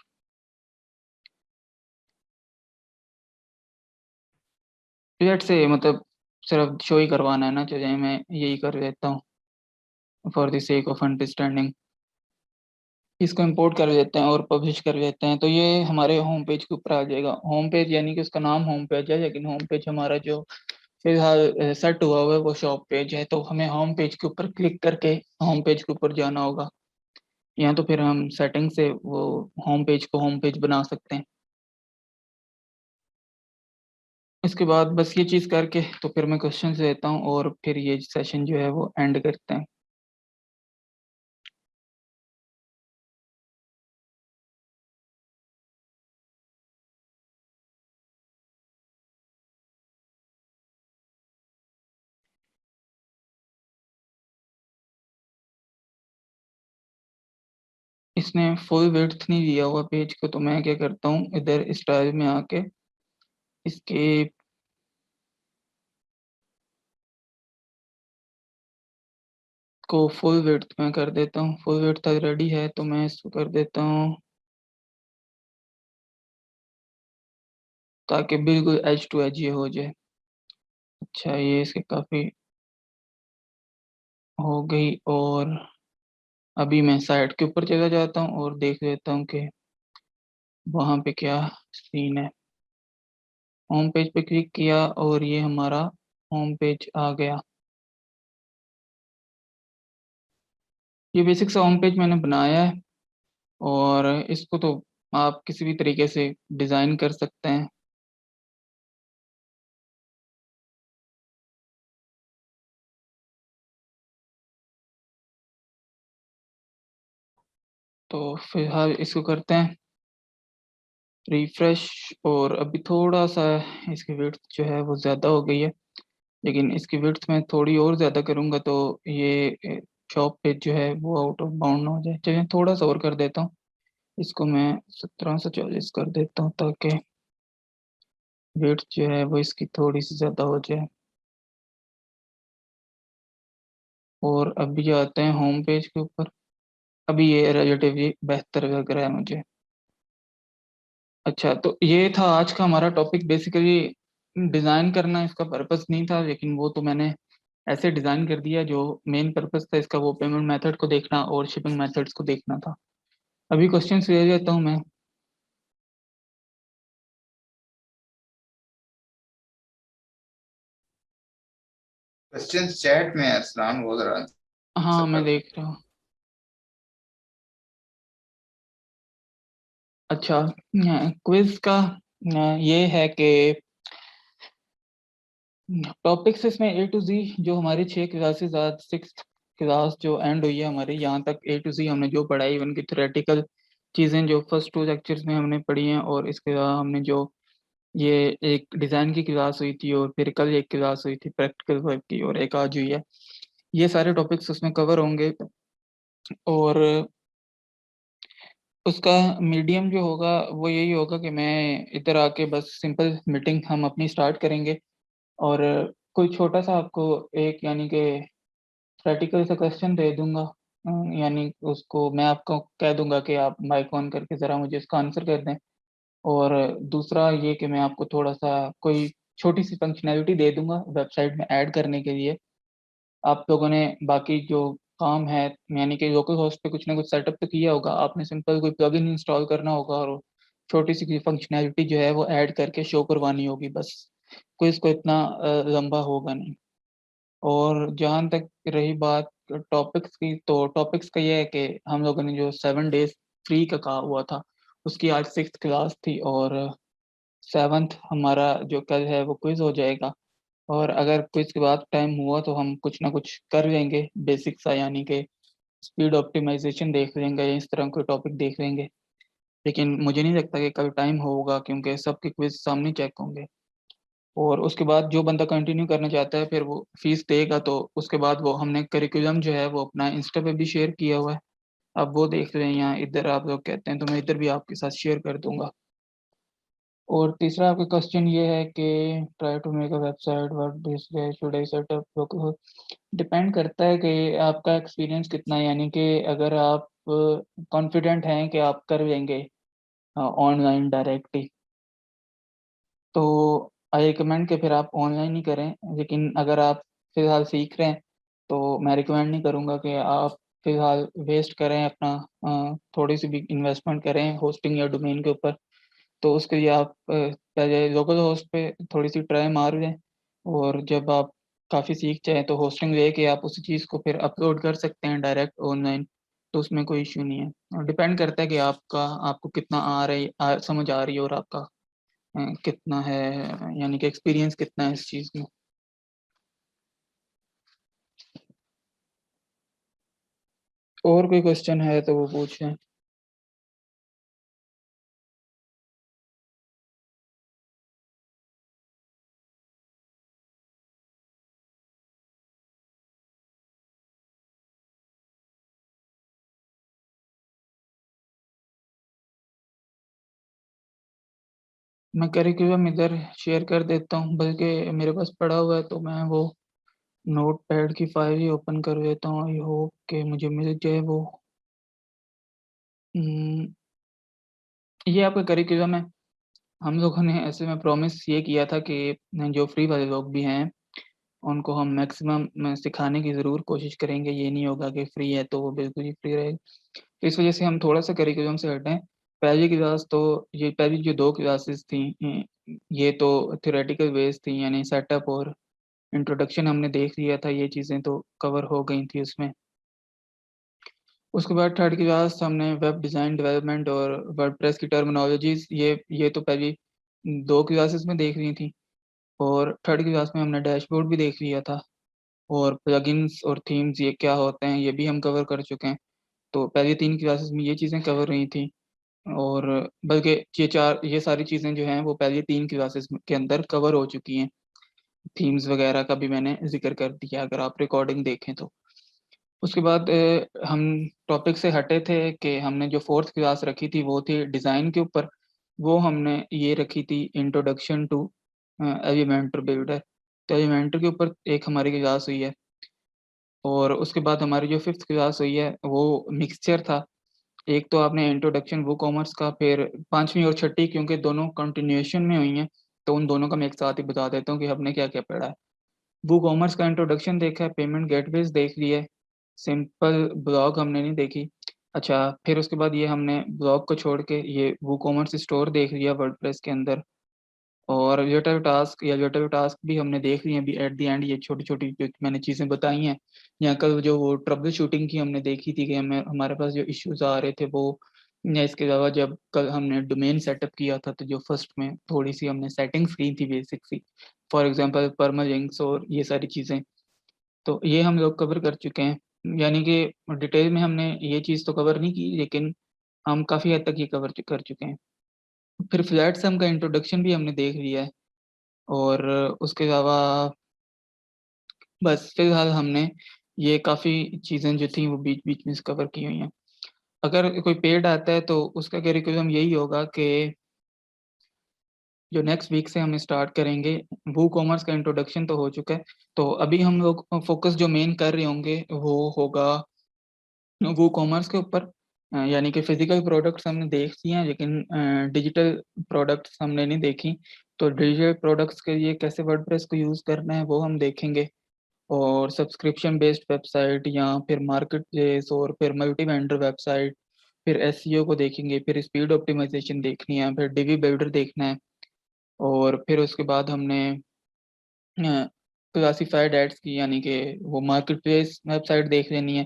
लेट से मतलब सिर्फ शो ही करवाना है ना, चलिए मैं यही कर देता हूँ for the sake of understanding. इसको इंपोर्ट कर लेते हैं और पब्लिश कर लेते हैं, तो ये हमारे होम पेज के ऊपर आ जाएगा। होम पेज यानी कि उसका नाम होम पेज है, लेकिन होम पेज हमारा जो फिलहाल सेट हुआ हुआ है वो शॉप पेज है। तो हमें होम पेज के ऊपर क्लिक करके होम पेज के ऊपर जाना होगा, या तो फिर हम सेटिंग से वो होम पेज को होम पेज बना सकते हैं। इसके बाद बस ये चीज़ करके तो फिर मैं क्वेश्चन देता हूँ, और फिर ये सेशन जो है वो एंड करते हैं। इसने फुल विड्थ नहीं दिया हुआ पेज को, तो मैं क्या करता हूँ, इधर स्टाइल में आके इसके को फुल विड्थ में कर देता हूँ। फुल विड्थ रेडी है, तो मैं इसको कर देता हूँ ताकि बिल्कुल एज टू एज ये हो जाए। अच्छा, ये इसके काफ़ी हो गई, और अभी मैं साइट के ऊपर चला जाता हूँ और देख लेता हूँ कि वहाँ पे क्या सीन है। होम पेज पे क्लिक किया और ये हमारा होम पेज आ गया। ये बेसिक सा होम पेज मैंने बनाया है, और इसको तो आप किसी भी तरीके से डिज़ाइन कर सकते हैं। तो फिलहाल इसको करते हैं रिफ्रेश, और अभी थोड़ा सा इसकी विड्थ जो है वो ज़्यादा हो गई है, लेकिन इसकी विड्थ में थोड़ी और ज़्यादा करूँगा तो ये शॉप पेज जो है वो आउट ऑफ बाउंड हो जाए। चलिए थोड़ा सा और कर देता हूँ, इसको मैं 1740 कर देता हूँ, ताकि विड्थ जो है वो इसकी थोड़ी सी ज़्यादा हो जाए। और अभी आते हैं होम पेज के ऊपर। अभी ये रिलेटिवली बेहतर लग रहा है मुझे। अच्छा, तो ये था आज का हमारा टॉपिक। बेसिकली डिज़ाइन करना इसका पर्पस नहीं था, लेकिन वो तो मैंने ऐसे डिज़ाइन कर दिया। जो मेन पर्पस था इसका वो पेमेंट मेथड को देखना और शिपिंग मेथड्स को देखना था। अभी क्वेश्चन ले लेता हूँ मैं। क्वेश्चंस चैट में है, अरसलान वो जरा हाँ, आंसर मैं कर। देख रहा हूँ। अच्छा, क्विज का ये है कि टॉपिक्स इसमें ए टू जी, जो हमारी 6 क्लासेस, आज 6th क्लास जो एंड हुई है हमारी, यहाँ तक ए टू जी हमने जो पढ़ाई, इवन की थ्योरेटिकल चीज़ें जो फर्स्ट 2 लेक्चर्स में हमने पढ़ी हैं और इसके अलावा हमने जो ये एक डिज़ाइन की क्लास हुई थी और फिर कल एक क्लास हुई थी प्रैक्टिकल वर्क की और एक आज हुई है। ये सारे टॉपिक्स उसमें कवर होंगे और उसका मीडियम जो होगा वो यही होगा कि मैं इधर आके बस सिंपल मीटिंग हम अपनी स्टार्ट करेंगे और कोई छोटा-सा आपको एक यानी कि प्रैक्टिकल सा क्वेश्चन दे दूँगा। यानी उसको मैं आपको कह दूँगा कि आप माइक ऑन करके ज़रा मुझे इसका आंसर कर दें। और दूसरा ये कि मैं आपको थोड़ा-सा कोई छोटी-सी फंक्शनैलिटी दे दूँगा वेबसाइट में ऐड करने के लिए। आप लोगों ने बाकी जो काम है यानी कि लोकल होस्ट पे कुछ ना कुछ सेटअप तो किया होगा, आपने सिंपल कोई प्लगइन इंस्टॉल करना होगा और छोटी-सी कोई फंक्शनैलिटी जो है वो ऐड करके शो करवानी होगी बस। क्विज़ को इतना लंबा होगा नहीं। और जहाँ तक रही बात टॉपिक्स की, तो टॉपिक्स का ये है कि हम लोगों ने जो 7 डेज़ फ्री का कहा हुआ था, उसकी आज 6th क्लास थी और 7th हमारा जो कल है वो क्विज़ हो जाएगा और अगर क्विज़ के बाद टाइम हुआ तो हम कुछ ना कुछ कर लेंगे बेसिक सा यानी कि स्पीड ऑप्टिमाइज़ेशन देख लेंगे या इस तरह के टॉपिक देख लेंगे। लेकिन मुझे नहीं लगता कि कल टाइम होगा क्योंकि सबके क्विज़ सामने चेक होंगे और उसके बाद जो बंदा कंटिन्यू करना चाहता है फिर वो फ़ीस देगा तो उसके बाद वो हमने करिकुलम जो है वो अपना इंस्टा पे भी शेयर किया हुआ है। आप वो देख लें या इधर आप लोग कहते हैं तो मैं इधर भी आपके साथ शेयर कर दूँगा। और तीसरा आपका क्वेश्चन ये है कि try to make a website what this way should I set up local depend करता है कि आपका एक्सपीरियंस कितना है यानी कि अगर आप कॉन्फिडेंट हैं कि आप कर लेंगे ऑनलाइन डायरेक्टली तो आई रिकमेंड कि फिर आप ऑनलाइन ही करें। लेकिन अगर आप फ़िलहाल सीख रहे हैं तो मैं रिकमेंड नहीं करूँगा कि आप फ़िलहाल वेस्ट करें अपना थोड़ी-सी भी इन्वेस्टमेंट करें होस्टिंग या डोमेन के ऊपर। तो उसके लिए आप पहले लोकल होस्ट पे थोड़ी-सी ट्राई मार लें और जब आप काफ़ी सीख जाएँ तो होस्टिंग लेके आप उसी चीज़ को फिर अपलोड कर सकते हैं डायरेक्ट ऑनलाइन, तो उसमें कोई इश्यू नहीं है। और डिपेंड करता है कि आपको कितना समझ आ रही है और आपका कितना है यानी कि एक्सपीरियंस कितना है इस चीज़ में। और कोई क्वेश्चन है तो वो पूछें। मैं करिकुलम इधर शेयर कर देता हूँ, बल्कि मेरे पास पड़ा हुआ है तो मैं वो नोटपैड की फाइल ही ओपन कर लेता हूँ। आई होप कि मुझे मिल जाए वो। उम, ये आपका करिकुलम है। हम लोगों ने ऐसे में प्रॉमिस ये किया था कि जो फ्री वाले लोग भी हैं, उनको हम मैक्सिमम सिखाने की ज़रूर कोशिश करेंगे। ये नहीं होगा कि फ्री है तो वो बिल्कुल ही फ्री रहेगा। तो इस वज़ह से हम थोड़ा-सा करिकुलम से हटे हैं। पहली क्लास तो ये पहली जो 2 क्लासेस थी ये तो थ्योरेटिकल बेस्ड थी यानी सेटअप और इंट्रोडक्शन हमने देख लिया था, ये चीज़ें तो कवर हो गई थी उसमें। उसके बाद थर्ड क्लास हमने वेब डिज़ाइन डेवलपमेंट और वर्डप्रेस की टर्मिनोलॉजीज़ ये तो पहली 2 क्लासेस में देख ली थी और थर्ड क्लास में हमने डैशबोर्ड भी देख लिया था और प्लगइन्स और थीम्स ये क्या होते हैं, ये भी हम कवर कर चुके हैं। तो पहली 3 क्लासेस में ये चीज़ें कवर रही थी और बल्कि ये सारी चीज़ें जो हैं वो पहली 3 क्लासेस के अंदर कवर हो चुकी हैं। थीम्स वगैरह का भी मैंने ज़िक्र कर दिया अगर आप रिकॉर्डिंग देखें तो। उसके बाद हम टॉपिक से हटे थे कि हमने जो 4th क्लास रखी थी वो थी डिज़ाइन के ऊपर। वो हमने ये रखी थी इंट्रोडक्शन टू एलिमेंटर बिल्डर। तो एलिमेंटर के ऊपर एक हमारी क्लास हुई है और उसके बाद हमारी जो 5th क्लास हुई है वो मिक्सचर था। एक तो आपने इंट्रोडक्शन वूकॉमर्स का फिर 5वीं और छठी क्योंकि दोनों कंटिन्यूएशन में हुई हैं, तो उन दोनों का मैं एक साथ ही बता देता हूँ कि हमने क्या-क्या पढ़ा है। वूकॉमर्स का इंट्रोडक्शन देखा है, पेमेंट गेटवेज़ देख ली है, सिंपल ब्लॉग हमने नहीं देखी। अच्छा, फिर उसके बाद ये हमने ब्लॉग को छोड़ के ये वूकॉमर्स स्टोर देख लिया वर्डप्रेस के अंदर और रिलेटिव टास्क भी हमने देख लिए अभी एट द एंड ये छोटी-छोटी जो मैंने चीज़ें बताई हैं। या कल जो वो ट्रबल शूटिंग की हमने देखी थी कि हमारे पास जो इश्यूज़ आ रहे थे वो या इसके अलावा जब कल हमने डोमेन सेटअप किया था तो जो फर्स्ट में थोड़ी-सी हमने सेटिंग्स की थी बेसिक सी। फॉर एग्ज़ाम्पल परमालिंक्स और ये सारी चीज़ें। तो ये हम लोग कवर कर चुके हैं। यानी कि डिटेल में हमने ये चीज़ तो कवर नहीं की लेकिन हम काफ़ी हद तक ये कवर कर चुके हैं। फिर फ्लैट सम का इंट्रोडक्शन भी हमने देख लिया है और उसके अलावा बस फिलहाल हमने ये काफ़ी चीज़ें जो थी वो बीच-बीच में कवर की हुई हैं। अगर कोई पेड आता है तो उसका करिकुलम यही होगा कि जो नेक्स्ट वीक से हम स्टार्ट करेंगे, वूकॉमर्स का इंट्रोडक्शन तो हो चुका है, तो अभी हम लोग फ़ोकस जो मेन कर रहे होंगे वो होगा वूकॉमर्स के ऊपर। यानी कि फिज़िकल प्रोडक्ट्स हमने देख लिए हैं लेकिन डिजिटल प्रोडक्ट्स हमने नहीं देखी। तो डिजिटल प्रोडक्ट्स के लिए कैसे वर्डप्रेस को यूज़ करना है वो हम देखेंगे और सब्सक्रिप्शन बेस्ड वेबसाइट या फिर मार्केटप्लेस और फिर मल्टी वेंडर वेबसाइट, फिर एसईओ को देखेंगे, फिर स्पीड ऑप्टिमाइज़ेशन देखनी है, फिर डिवी बिल्डर देखना है और फिर उसके बाद हमने क्लासिफाइड एड्स की यानी कि वो मार्केटप्लेस वेबसाइट देख लेनी है।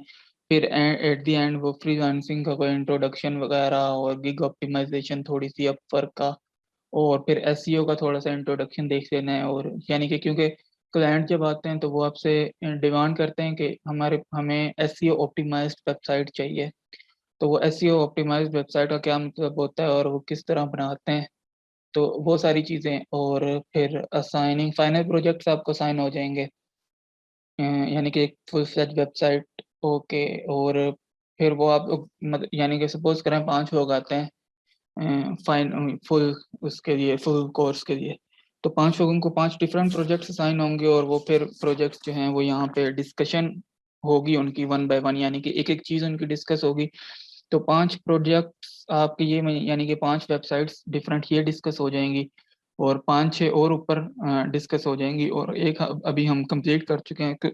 फिर एट द एंड वो फ्रीलांसिंग का कोई इंट्रोडक्शन वगैरह और गिग ऑप्टिमाइज़ेशन थोड़ी-सी अपवर्क का और फिर एसईओ का थोड़ा-सा इंट्रोडक्शन देख लेना है और यानी कि क्योंकि क्लाइंट जब आते हैं तो वो आपसे डिमांड करते हैं कि हमें एसईओ ऑप्टिमाइज़्ड वेबसाइट चाहिए। तो वो एसईओ ऑप्टिमाइज़्ड वेबसाइट का क्या मतलब होता है और वो किस तरह बनाते हैं? तो वो सारी चीज़ें और फिर असाइनिंग फाइनल प्रोजेक्ट्स आपको असाइन हो जाएँगे। यानी कि एक फुल फ्लेज वेबसाइट ओके और फिर वो आप लोग यानी कि सपोज़ करें 5 लोग आते हैं फुल उसके लिए फुल कोर्स के लिए। तो 5 लोगों को 5 डिफरेंट प्रोजेक्ट्स असाइन होंगे और वो फिर प्रोजेक्ट्स जो हैं वो यहाँ पे डिस्कशन होगी उनकी वन बाय वन यानी कि एक-एक चीज़ उनकी डिस्कस होगी। तो 5 प्रोजेक्ट्स आपके ये में यानी कि 5 वेबसाइट्स डिफरेंट ये डिस्कस हो जाएँगी और 5-6 और ऊपर डिस्कस हो जाएँगी और एक अभी हम कंप्लीट कर चुके हैं। क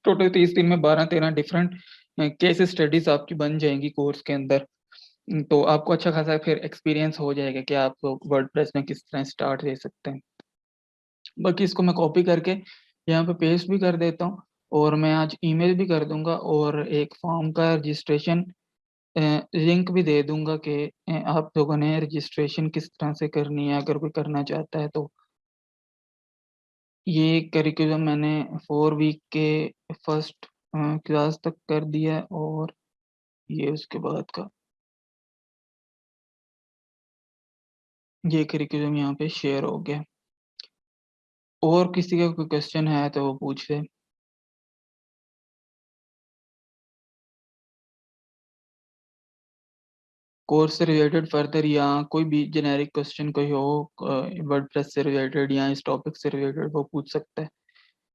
टोटल 30 दिन में 12-13 डिफरेंट केस स्टडीज़ आपकी बन जाएँगी कोर्स के अंदर। तो आपको अच्छा खासा फिर एक्सपीरियंस हो जाएगा कि आप वर्डप्रेस में किस तरह स्टार्ट ले सकते हैं। बाकी इसको मैं कॉपी करके यहाँ पे पेस्ट भी कर देता हूँ और मैं आज ईमेल भी कर दूँगा और एक फॉर्म का रजिस्ट्रेशन अ, लिंक भी दे दूँगा कि आप लोगों ने रजिस्ट्रेशन किस तरह से करनी है अगर कोई करना चाहता है तो। ये करिकुलम मैंने 4 वीक के फर्स्ट क्लास तक कर दिया है और ये उसके बाद का ये करिकुलम यहाँ पे शेयर हो गया। और किसी का कोई क्वेश्चन है तो वो पूछ ले। कोर्स से रिलेटेड फर्दर या कोई भी जेनेरिक क्वेश्चन कोई हो वर्डप्रेस से रिलेटेड या इस टॉपिक से रिलेटेड वो पूछ सकता है।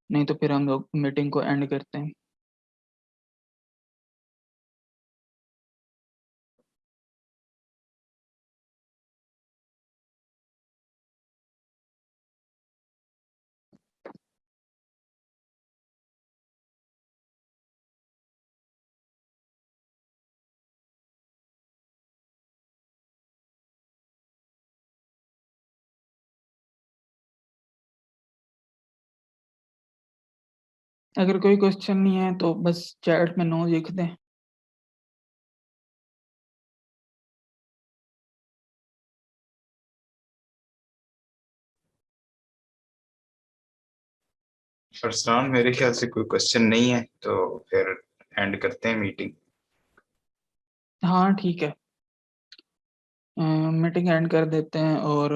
नहीं तो फिर हम लोग मीटिंग को एंड करते हैं। अगर कोई क्वेश्चन नहीं है तो बस चैट में नो लिख दें। फरसान, मेरे ख्याल से कोई क्वेश्चन नहीं है तो फिर एंड करते हैं मीटिंग। हाँ, ठीक है। मीटिंग एंड कर देते हैं और